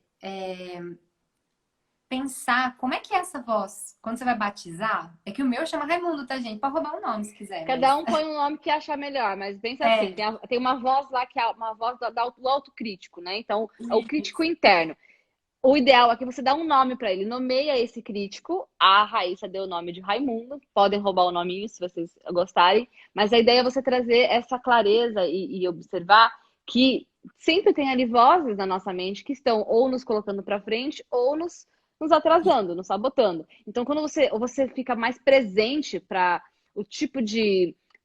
[SPEAKER 2] pensar como é que é essa voz quando você vai batizar. É que o meu chama Raimundo, tá, gente? Pode roubar o nome se quiser, mas
[SPEAKER 3] Cada um põe um nome que achar melhor, mas pensa assim,
[SPEAKER 2] é
[SPEAKER 3] tem uma voz lá que é uma voz do autocrítico, né? Então, é o crítico
[SPEAKER 2] isso.
[SPEAKER 3] interno. O ideal é que você dá um nome para ele, nomeia esse crítico. A Raíssa deu o nome de Raimundo, podem roubar o nominho se vocês gostarem, mas a ideia é você trazer essa clareza e observar que sempre tem ali vozes na nossa mente que estão ou nos colocando para frente ou nos atrasando, nos sabotando. Então, quando você fica mais presente para o tipo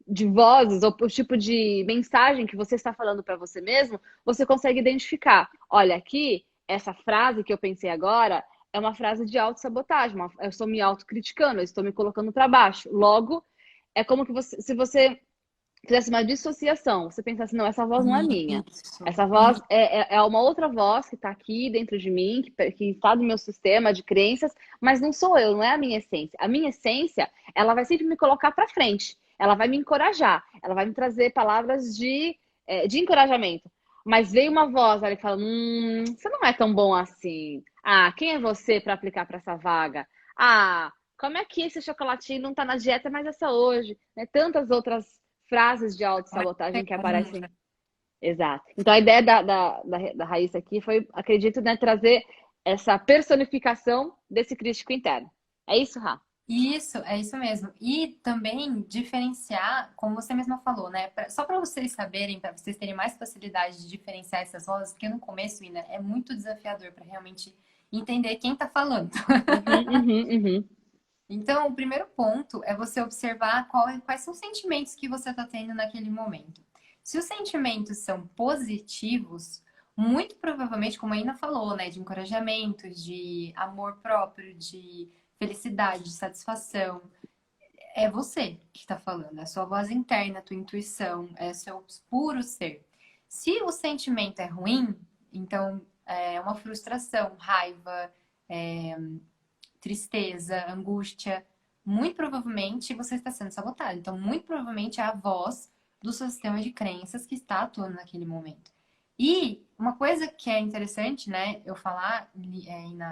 [SPEAKER 3] de vozes ou o tipo de mensagem que você está falando para você mesmo, você consegue identificar. Olha, aqui, essa frase que eu pensei agora é uma frase de autossabotagem. Eu estou me autocriticando, eu estou me colocando para baixo. Logo, é como que você, se você fizesse uma dissociação, você pensasse, não, essa voz não é minha.
[SPEAKER 2] Isso.
[SPEAKER 3] Essa voz é uma outra voz que está aqui dentro de mim, que está no meu sistema de crenças, mas não sou eu, não é a minha essência. A minha essência, ela vai sempre me colocar para frente. Ela vai me encorajar. Ela vai me trazer palavras de encorajamento. Mas veio uma voz ali falando, você não é tão bom assim. Ah, quem é você para aplicar para essa vaga? Ah, como é que esse chocolatinho não está na dieta, mas essa hoje? Né? Tantas outras frases de autossabotagem que aparecem. Exato. Então a ideia da Raíssa aqui foi, acredito, né, trazer essa personificação desse crítico interno. É isso, Rá?
[SPEAKER 2] Isso, é isso mesmo. E também diferenciar, como você mesma falou, né? Só para vocês saberem, para vocês terem mais facilidade de diferenciar essas vozes, porque no começo, Ina, é muito desafiador para realmente entender quem está falando.
[SPEAKER 3] Uhum.
[SPEAKER 2] Então, o primeiro ponto é você observar quais são os sentimentos que você está tendo naquele momento. Se os sentimentos são positivos, muito provavelmente, como a Ina falou, né, de encorajamento, de amor próprio, de felicidade, de satisfação, é você que está falando, é a sua voz interna, a tua intuição, é o seu puro ser. Se o sentimento é ruim, então é uma frustração, raiva, tristeza, angústia, muito provavelmente você está sendo sabotado. Então, muito provavelmente é a voz do seu sistema de crenças que está atuando naquele momento. E uma coisa que é interessante, né, eu falar,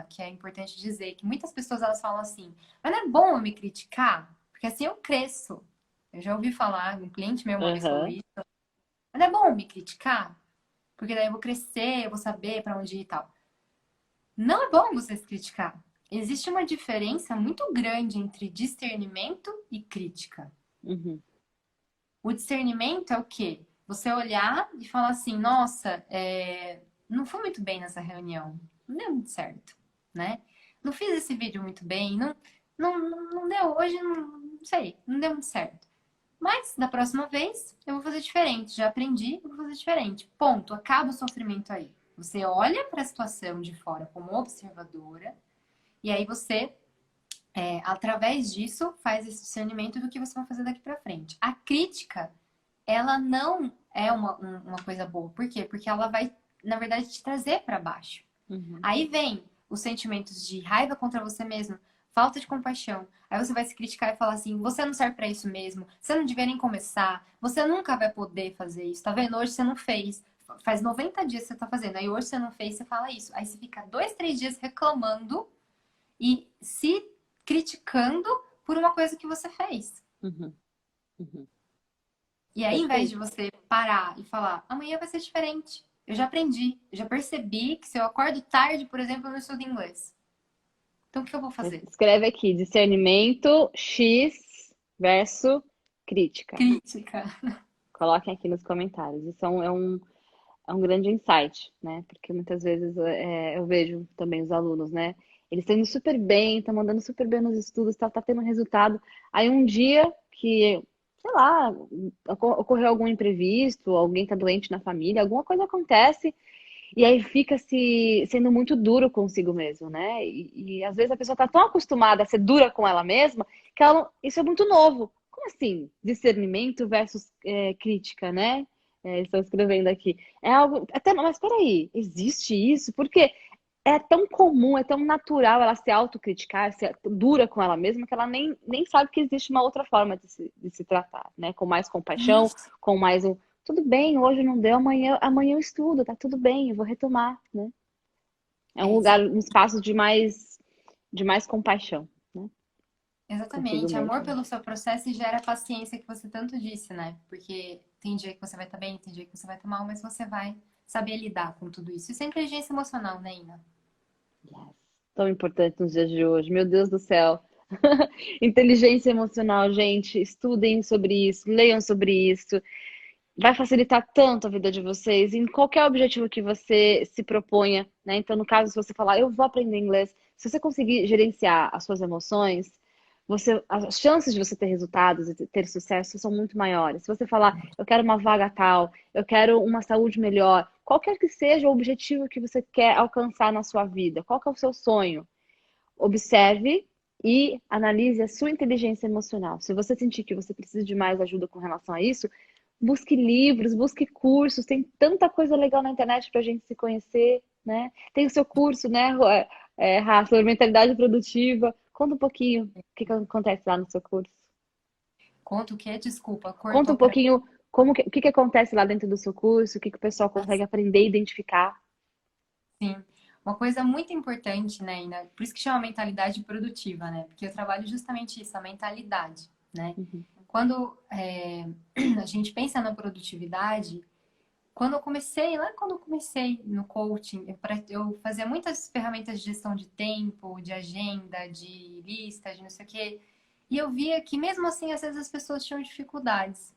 [SPEAKER 2] que é importante dizer, que muitas pessoas elas falam assim, mas não é bom eu me criticar? Porque assim eu cresço. Eu já ouvi falar, um cliente meu uma vez falou
[SPEAKER 3] Uhum.
[SPEAKER 2] isso, mas não é bom eu me criticar? Porque daí eu vou crescer, eu vou saber para onde ir e tal. Não é bom você se criticar. Existe uma diferença muito grande entre discernimento e crítica.
[SPEAKER 3] Uhum.
[SPEAKER 2] O discernimento é o quê? Você olhar e falar assim, nossa, não fui muito bem nessa reunião, não deu muito certo, né? Não fiz esse vídeo muito bem, não deu hoje, não sei, não deu muito certo. Mas da próxima vez eu vou fazer diferente, já aprendi, eu vou fazer diferente. Ponto, acaba o sofrimento aí. Você olha para a situação de fora como observadora e aí você através disso, faz esse discernimento do que você vai fazer daqui para frente. A crítica, ela não é uma coisa boa. Por quê? Porque ela vai, na verdade, te trazer para baixo.
[SPEAKER 3] Uhum.
[SPEAKER 2] Aí vem os sentimentos de raiva contra você mesmo, falta de compaixão. Aí você vai se criticar e falar assim: você não serve para isso mesmo, você não devia nem começar, você nunca vai poder fazer isso. Tá vendo? Hoje você não fez. Faz 90 dias que você tá fazendo, aí hoje você não fez, você fala isso. Aí você fica 2, 3 dias reclamando e se criticando por uma coisa que você fez.
[SPEAKER 3] Uhum. Uhum.
[SPEAKER 2] E aí, em vez de
[SPEAKER 3] Perfeito.
[SPEAKER 2] você parar e falar, amanhã vai ser diferente. Eu já aprendi, eu já percebi que se eu acordo tarde, por exemplo, eu não estudo inglês. Então, o que eu vou fazer?
[SPEAKER 3] Escreve aqui, discernimento X versus crítica.
[SPEAKER 2] Crítica.
[SPEAKER 3] Coloquem aqui nos comentários. Isso é um grande insight, né? Porque muitas vezes eu vejo também os alunos, né? Eles estão indo super bem, estão mandando super bem nos estudos, tá tendo resultado. Aí um dia que, sei lá, ocorreu algum imprevisto, alguém tá doente na família, alguma coisa acontece, e aí fica sendo muito duro consigo mesmo, né? E às vezes a pessoa tá tão acostumada a ser dura com ela mesma que isso é muito novo. Como assim? Discernimento versus crítica, né? Eles estão escrevendo aqui. É algo. Até, mas peraí, existe isso? Porque é tão comum, é tão natural ela se autocriticar, ser dura com ela mesma, que ela nem sabe que existe uma outra forma de se tratar, né? Com mais compaixão,
[SPEAKER 2] Isso.
[SPEAKER 3] com mais um. Tudo bem, hoje não deu, amanhã eu estudo, tá tudo bem, eu vou retomar, né? É um
[SPEAKER 2] É
[SPEAKER 3] lugar,
[SPEAKER 2] isso.
[SPEAKER 3] um espaço de mais compaixão, né? Consigo
[SPEAKER 2] Exatamente. Amor
[SPEAKER 3] mesmo.
[SPEAKER 2] pelo seu processo e gera paciência que você tanto disse, né? Porque tem dia que você vai estar bem, tem dia que você vai estar mal, mas você vai saber lidar com tudo isso. Isso é inteligência emocional, né, Ina?
[SPEAKER 3] Yes. Tão importante nos dias de hoje, meu Deus do céu. Inteligência emocional, gente, estudem sobre isso, leiam sobre isso. Vai facilitar tanto a vida de vocês em qualquer objetivo que você se proponha, né? Então, no caso, se você falar, eu vou aprender inglês, se você conseguir gerenciar as suas emoções, as chances de você ter resultados e ter sucesso são muito maiores. Se você falar, eu quero uma vaga tal, eu quero uma saúde melhor, qualquer que seja o objetivo que você quer alcançar na sua vida, qual que é o seu sonho? Observe e analise a sua inteligência emocional. Se você sentir que você precisa de mais ajuda com relação a isso, busque livros, busque cursos, tem tanta coisa legal na internet para a gente se conhecer, né? Tem o seu curso, né, Rafa, sobre mentalidade produtiva. Conta um pouquinho o que acontece lá no seu curso.
[SPEAKER 2] Conta o quê? Desculpa,
[SPEAKER 3] Conta
[SPEAKER 2] cortou
[SPEAKER 3] um
[SPEAKER 2] pra...
[SPEAKER 3] pouquinho o que acontece lá dentro do seu curso, o que o pessoal consegue aprender e identificar.
[SPEAKER 2] Sim. Uma coisa muito importante, né, Ina? Por isso que chama mentalidade produtiva, né? Porque eu trabalho justamente isso, a mentalidade, né?
[SPEAKER 3] Uhum.
[SPEAKER 2] Quando a gente pensa na produtividade, quando eu comecei no coaching, eu fazia muitas ferramentas de gestão de tempo, de agenda, de lista, de não sei o quê, e eu via que mesmo assim, às vezes as pessoas tinham dificuldades.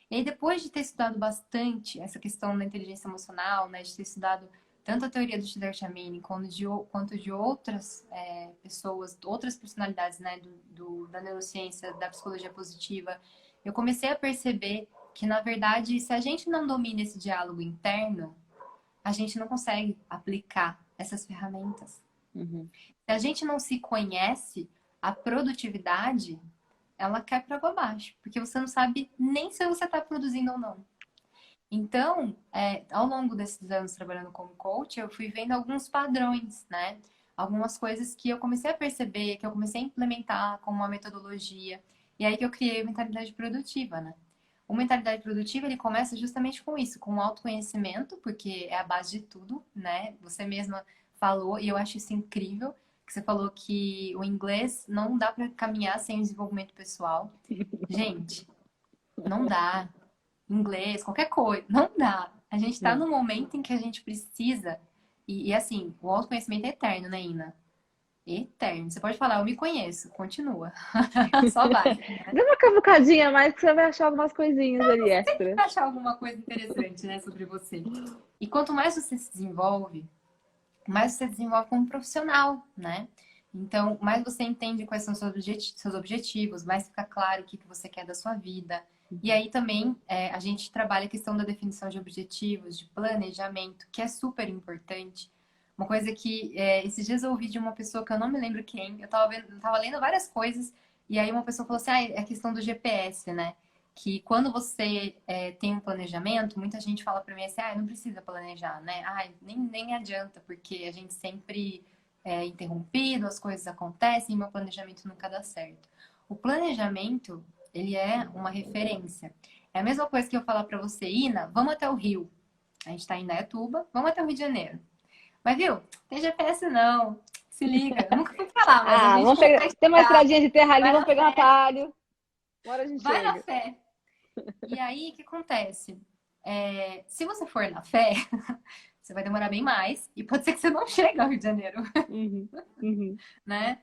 [SPEAKER 2] E aí, depois de ter estudado bastante essa questão da inteligência emocional, né, de ter estudado tanto a teoria do Siddhartha quanto de outras pessoas, outras personalidades, né, da neurociência, da psicologia positiva, eu comecei a perceber que, na verdade, se a gente não domina esse diálogo interno, a gente não consegue aplicar essas ferramentas.
[SPEAKER 3] Uhum.
[SPEAKER 2] Se a gente não se conhece, a produtividade, ela cai para água abaixo, porque você não sabe nem se você está produzindo ou não. Então, ao longo desses anos trabalhando como coach, eu fui vendo alguns padrões, né? Algumas coisas que eu comecei a perceber, que eu comecei a implementar como uma metodologia. E aí que eu criei a mentalidade produtiva, né? O mentalidade produtiva, ele começa justamente com isso, com o autoconhecimento, porque é a base de tudo, né? Você mesma falou, e eu acho isso incrível, que você falou que o inglês não dá para caminhar sem desenvolvimento pessoal. Gente, não dá. Inglês, qualquer coisa, não dá. A gente está
[SPEAKER 3] Não.
[SPEAKER 2] no momento em que a gente precisa, e assim, o autoconhecimento é eterno, né, Ina? Eterno. Você pode falar, eu me conheço, continua. Só vai.
[SPEAKER 3] Dê uma cavucadinha a mais que você vai achar algumas coisinhas ali extra.
[SPEAKER 2] Achar alguma coisa interessante, né, sobre você. E quanto mais você se desenvolve, mais você desenvolve como profissional, né? Então, mais você entende quais são seus objetivos, mais fica claro o que você quer da sua vida. E aí também a gente trabalha a questão da definição de objetivos, de planejamento, que é super importante. Uma coisa que esses dias eu ouvi de uma pessoa que eu não me lembro quem, eu tava lendo várias coisas, e aí uma pessoa falou assim, é a questão do GPS, né? Que quando você tem um planejamento, muita gente fala para mim assim, não precisa planejar, né? Nem adianta, porque a gente sempre é interrompido, as coisas acontecem e meu planejamento nunca dá certo. O planejamento, ele é uma referência. É a mesma coisa que eu falar para você, Ina, vamos até o Rio. A gente está em Indaiatuba, vamos até o Rio de Janeiro. Mas viu, tem GPS não, se liga. Eu nunca fui pra lá, mas a gente
[SPEAKER 3] Vamos pegar.
[SPEAKER 2] consegue
[SPEAKER 3] Tem uma
[SPEAKER 2] chegar.
[SPEAKER 3] estradinha de terra ali,
[SPEAKER 2] Vai
[SPEAKER 3] vamos
[SPEAKER 2] na
[SPEAKER 3] pegar um
[SPEAKER 2] fé,
[SPEAKER 3] atalho. Agora a gente
[SPEAKER 2] vai na
[SPEAKER 3] chega.
[SPEAKER 2] fé. E aí, o que acontece? Se você for na fé, você vai demorar bem mais e pode ser que você não chegue ao Rio de Janeiro,
[SPEAKER 3] Uhum, uhum,
[SPEAKER 2] né?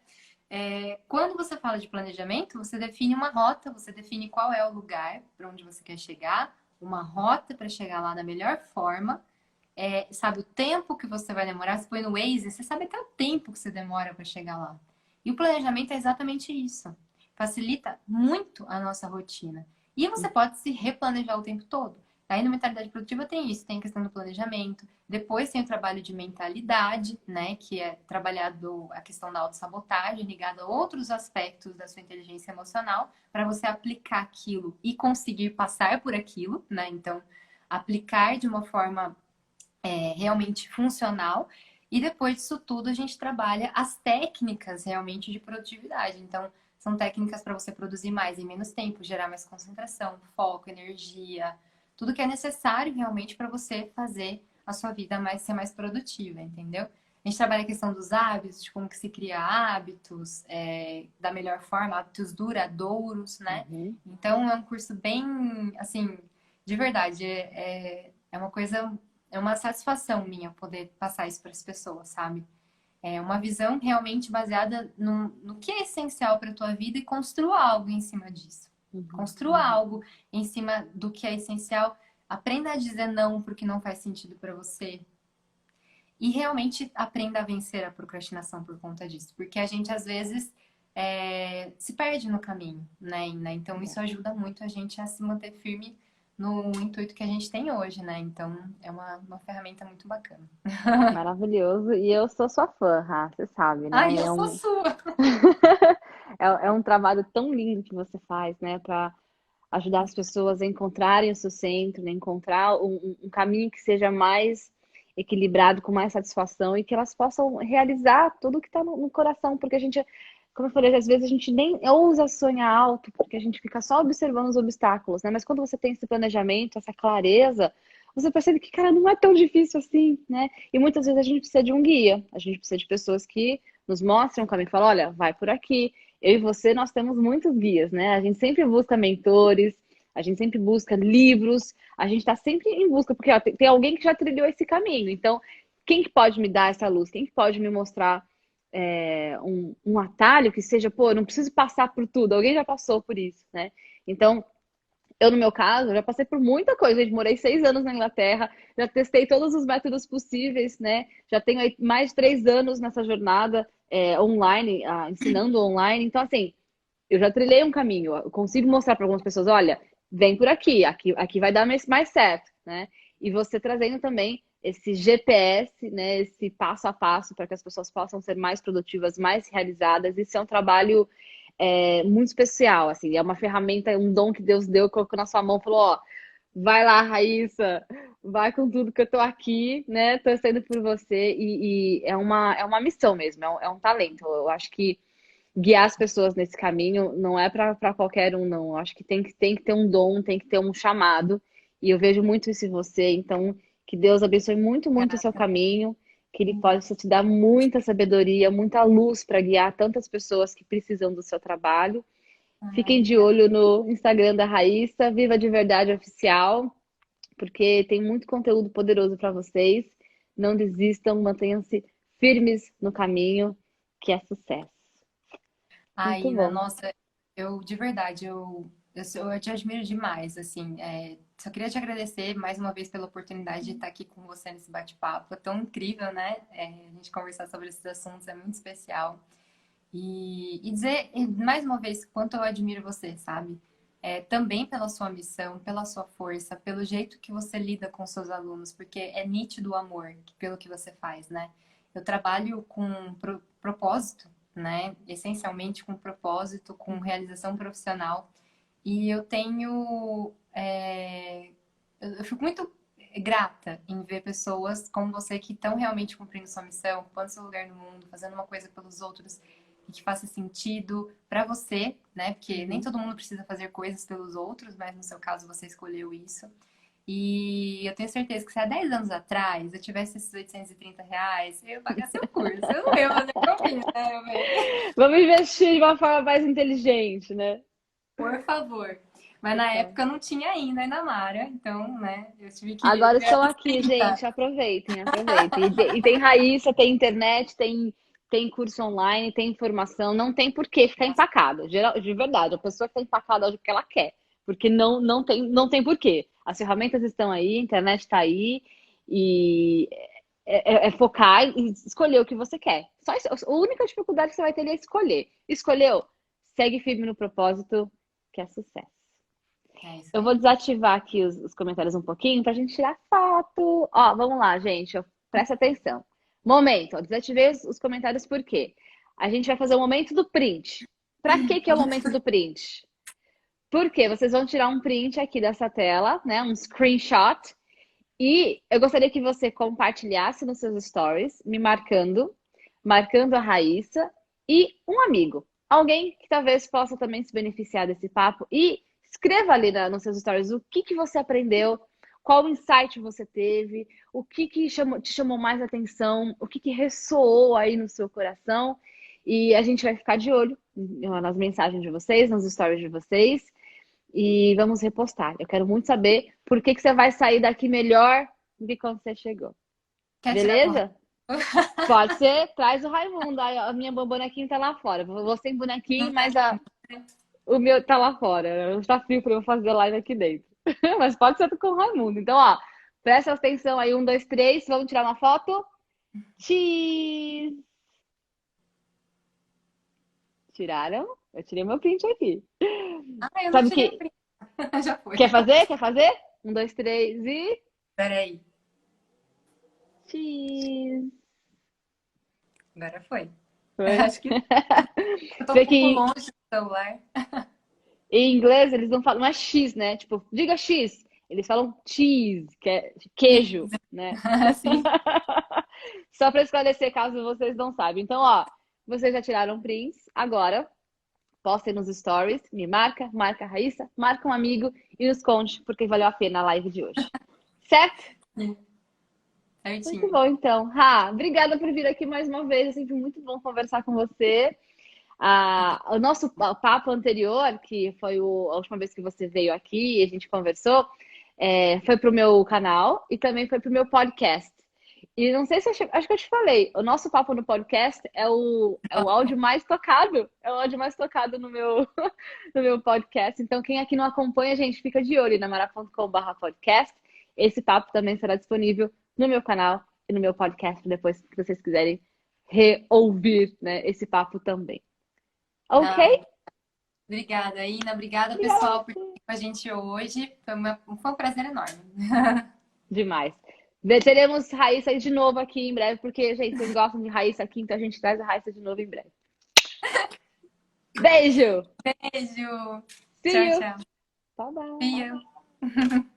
[SPEAKER 2] Quando você fala de planejamento, você define uma rota, você define qual é o lugar para onde você quer chegar, uma rota para chegar lá da melhor forma, sabe o tempo que você vai demorar, você põe no Waze, você sabe até o tempo que você demora para chegar lá. E o planejamento é exatamente isso. Facilita muito a nossa rotina. E você pode se replanejar o tempo todo. Aí na mentalidade produtiva tem isso, tem a questão do planejamento. Depois tem o trabalho de mentalidade, né? Que é trabalhado a questão da autossabotagem, ligada a outros aspectos da sua inteligência emocional, para você aplicar aquilo e conseguir passar por aquilo, né? Então, aplicar de uma forma realmente funcional. E depois disso tudo, a gente trabalha as técnicas realmente de produtividade. Então, são técnicas para você produzir mais em menos tempo, gerar mais concentração, foco, energia, tudo que é necessário realmente para você fazer a sua vida ser mais produtiva, entendeu? A gente trabalha a questão dos hábitos, de como que se cria hábitos da melhor forma, hábitos duradouros, né?
[SPEAKER 3] uhum.
[SPEAKER 2] Então, é um curso bem, assim, de verdade, é uma coisa, é uma satisfação minha poder passar isso para as pessoas, sabe? É uma visão realmente baseada no que é essencial para a tua vida e construa algo em cima disso. Construa algo em cima do que é essencial. Aprenda a dizer não porque não faz sentido para você. E realmente aprenda a vencer a procrastinação por conta disso. Porque a gente, às vezes, se perde no caminho, né? Então isso ajuda muito a gente a se manter firme no intuito que a gente tem hoje, né? Então é uma ferramenta muito bacana.
[SPEAKER 3] Maravilhoso. E eu sou sua fã, Rá, você sabe,
[SPEAKER 2] Ai,
[SPEAKER 3] né?
[SPEAKER 2] eu sou sua!
[SPEAKER 3] É um trabalho tão lindo que você faz, né? Para ajudar as pessoas a encontrarem o seu centro, né? Encontrar um caminho que seja mais equilibrado, com mais satisfação e que elas possam realizar tudo que está no coração, porque a gente, como eu falei, às vezes a gente nem ousa sonhar alto, porque a gente fica só observando os obstáculos, né? Mas quando você tem esse planejamento, essa clareza, você percebe que, cara, não é tão difícil assim, né? E muitas vezes a gente precisa de um guia, a gente precisa de pessoas que nos mostram o caminho, falam, olha, vai por aqui. Eu e você, nós temos muitos guias, né? A gente sempre busca mentores, a gente sempre busca livros, a gente está sempre em busca, porque ó, tem alguém que já trilhou esse caminho. Então, quem que pode me dar essa luz? Quem que pode me mostrar um atalho que seja, pô, eu não preciso passar por tudo, alguém já passou por isso, né? Então, eu, no meu caso, já passei por muita coisa, gente. Morei 6 anos na Inglaterra, já testei todos os métodos possíveis, né? Já tenho aí mais de 3 anos nessa jornada online, ensinando online. Então, assim, eu já trilhei um caminho. Eu consigo mostrar para algumas pessoas, olha, vem por aqui, aqui vai dar mais certo, né? E você trazendo também esse GPS, né? Esse passo a passo para que as pessoas possam ser mais produtivas, mais realizadas. Isso é um trabalho muito especial, assim, é uma ferramenta, um dom que Deus deu, colocou na sua mão, falou, ó, vai lá, Raíssa, vai com tudo que eu tô aqui, né, torcendo por você, e é uma missão mesmo, é um talento. Eu acho que guiar as pessoas nesse caminho não é para qualquer um, não. Eu acho que tem que ter um dom, tem que ter um chamado, e eu vejo muito isso em você, então que Deus abençoe muito, muito o seu caminho, que Ele possa te dar muita sabedoria, muita luz para guiar tantas pessoas que precisam do seu trabalho.
[SPEAKER 2] Ai,
[SPEAKER 3] Fiquem de
[SPEAKER 2] obrigada.
[SPEAKER 3] olho no Instagram da Raíssa, Viva de Verdade Oficial, porque tem muito conteúdo poderoso para vocês. Não desistam, mantenham-se firmes no caminho, que é sucesso. Muito
[SPEAKER 2] Ai, Ina,
[SPEAKER 3] bom.
[SPEAKER 2] nossa, eu de verdade, eu te admiro demais, assim, só queria te agradecer mais uma vez pela oportunidade de estar aqui com você nesse bate-papo, é tão incrível, né? A gente conversar sobre esses assuntos é muito especial. E dizer mais uma vez quanto eu admiro você, sabe? Também pela sua missão, pela sua força, pelo jeito que você lida com seus alunos, porque é nítido o amor pelo que você faz, né? Eu trabalho com propósito, né? Essencialmente com propósito, com realização profissional. E eu tenho. Eu fico muito grata em ver pessoas como você que estão realmente cumprindo sua missão, ocupando seu lugar no mundo, fazendo uma coisa pelos outros e que faça sentido para você, né? Porque nem
[SPEAKER 3] Uhum.
[SPEAKER 2] todo mundo precisa fazer coisas pelos outros, mas no seu caso você escolheu isso. E eu tenho certeza que se há 10 anos atrás eu tivesse esses R$ 830, eu ia pagar seu curso. Eu não ia fazer comigo, né, meu bem?
[SPEAKER 3] Vamos investir de uma forma mais inteligente, né?
[SPEAKER 2] Por favor. Mas na
[SPEAKER 3] Total.
[SPEAKER 2] época não tinha ainda a Inamara, então, né, eu tive que
[SPEAKER 3] Agora
[SPEAKER 2] ver
[SPEAKER 3] estou
[SPEAKER 2] anos
[SPEAKER 3] aqui,
[SPEAKER 2] 30.
[SPEAKER 3] gente. Aproveitem, aproveitem. E tem Raíssa, tem internet, tem curso online, tem informação. Não tem por que ficar empacada. De verdade, a pessoa que está empacada hoje porque ela quer. Porque não tem por quê. As ferramentas estão aí, a internet está aí. E é focar e escolher o que você quer. Só isso. A única dificuldade que você vai ter é escolher. Escolheu? Segue firme no propósito, que é sucesso.
[SPEAKER 2] É isso
[SPEAKER 3] Eu vou
[SPEAKER 2] aí.
[SPEAKER 3] desativar aqui os comentários um pouquinho pra gente tirar foto. Ó, vamos lá, gente. Presta atenção. Momento, ó, desativei os comentários por quê? A gente vai fazer o momento do print. Pra que é o momento do print? Porque vocês vão tirar um print aqui dessa tela, né? Um screenshot. E eu gostaria que você compartilhasse nos seus stories, me marcando a Raíssa e um amigo. Alguém que talvez possa também se beneficiar desse papo. E escreva ali nos seus stories o que você aprendeu, qual insight você teve, o que te chamou mais atenção, o que ressoou aí no seu coração. E a gente vai ficar de olho nas mensagens de vocês, nos stories de vocês e vamos repostar. Eu quero muito saber por que você vai sair daqui melhor do que quando você chegou.
[SPEAKER 2] Quer tirar com
[SPEAKER 3] Beleza? Pode ser, traz o Raimundo. A minha bonequinha tá lá fora. Vou sem bonequinho, mas o meu tá lá fora. Tá frio pra eu fazer live aqui dentro. Mas pode ser com o Raimundo. Então, ó, presta atenção aí. 1, 2, 3. Vamos tirar uma foto. Cheese! Tiraram? Eu tirei meu print aqui.
[SPEAKER 2] Ah, eu não
[SPEAKER 3] Sabe
[SPEAKER 2] tirei
[SPEAKER 3] que...
[SPEAKER 2] o print. Já foi.
[SPEAKER 3] Quer fazer? Quer fazer? Um, dois, três e...
[SPEAKER 2] Peraí,
[SPEAKER 3] Cheese.
[SPEAKER 2] agora foi.
[SPEAKER 3] Foi?
[SPEAKER 2] Acho que eu tô um
[SPEAKER 3] Vê
[SPEAKER 2] pouco
[SPEAKER 3] que
[SPEAKER 2] longe do celular.
[SPEAKER 3] em inglês eles não falam, não é X, né? Tipo, diga X. Eles falam cheese, que é queijo, né?
[SPEAKER 2] Assim.
[SPEAKER 3] Só para esclarecer, caso vocês não sabem. Então, ó, vocês já tiraram prints. Agora, postem nos stories, me marca, marca a Raíssa, marca um amigo e nos conte porque valeu a pena a live de hoje. Certo? Muito
[SPEAKER 2] Certinho.
[SPEAKER 3] bom, então. Rá, obrigada por vir aqui mais uma vez. É sempre muito bom conversar com você. O nosso papo anterior, que foi a última vez que você veio aqui e a gente conversou, foi para o meu canal e também foi para o meu podcast. E não sei se acho que eu te falei, o nosso papo no podcast é o áudio mais tocado. É o áudio mais tocado no meu, no meu podcast. Então, quem aqui não acompanha, gente, fica de olho na mara.com/podcast. Esse papo também será disponível no meu canal e no meu podcast depois que vocês quiserem reouvir, né, esse papo também. Ok?
[SPEAKER 2] Ah, obrigada, Ina. Obrigada,
[SPEAKER 3] Obrigada a
[SPEAKER 2] pessoal, por
[SPEAKER 3] você.
[SPEAKER 2] estar com a gente hoje. Foi um prazer enorme.
[SPEAKER 3] Demais. Teremos Raíssa aí de novo aqui em breve, porque, gente, vocês gostam de Raíssa aqui, então a gente traz a Raíssa de novo em breve. Beijo!
[SPEAKER 2] Beijo.
[SPEAKER 3] See
[SPEAKER 2] Tchau,
[SPEAKER 3] you!
[SPEAKER 2] tchau.
[SPEAKER 3] Bye bye!
[SPEAKER 2] See you.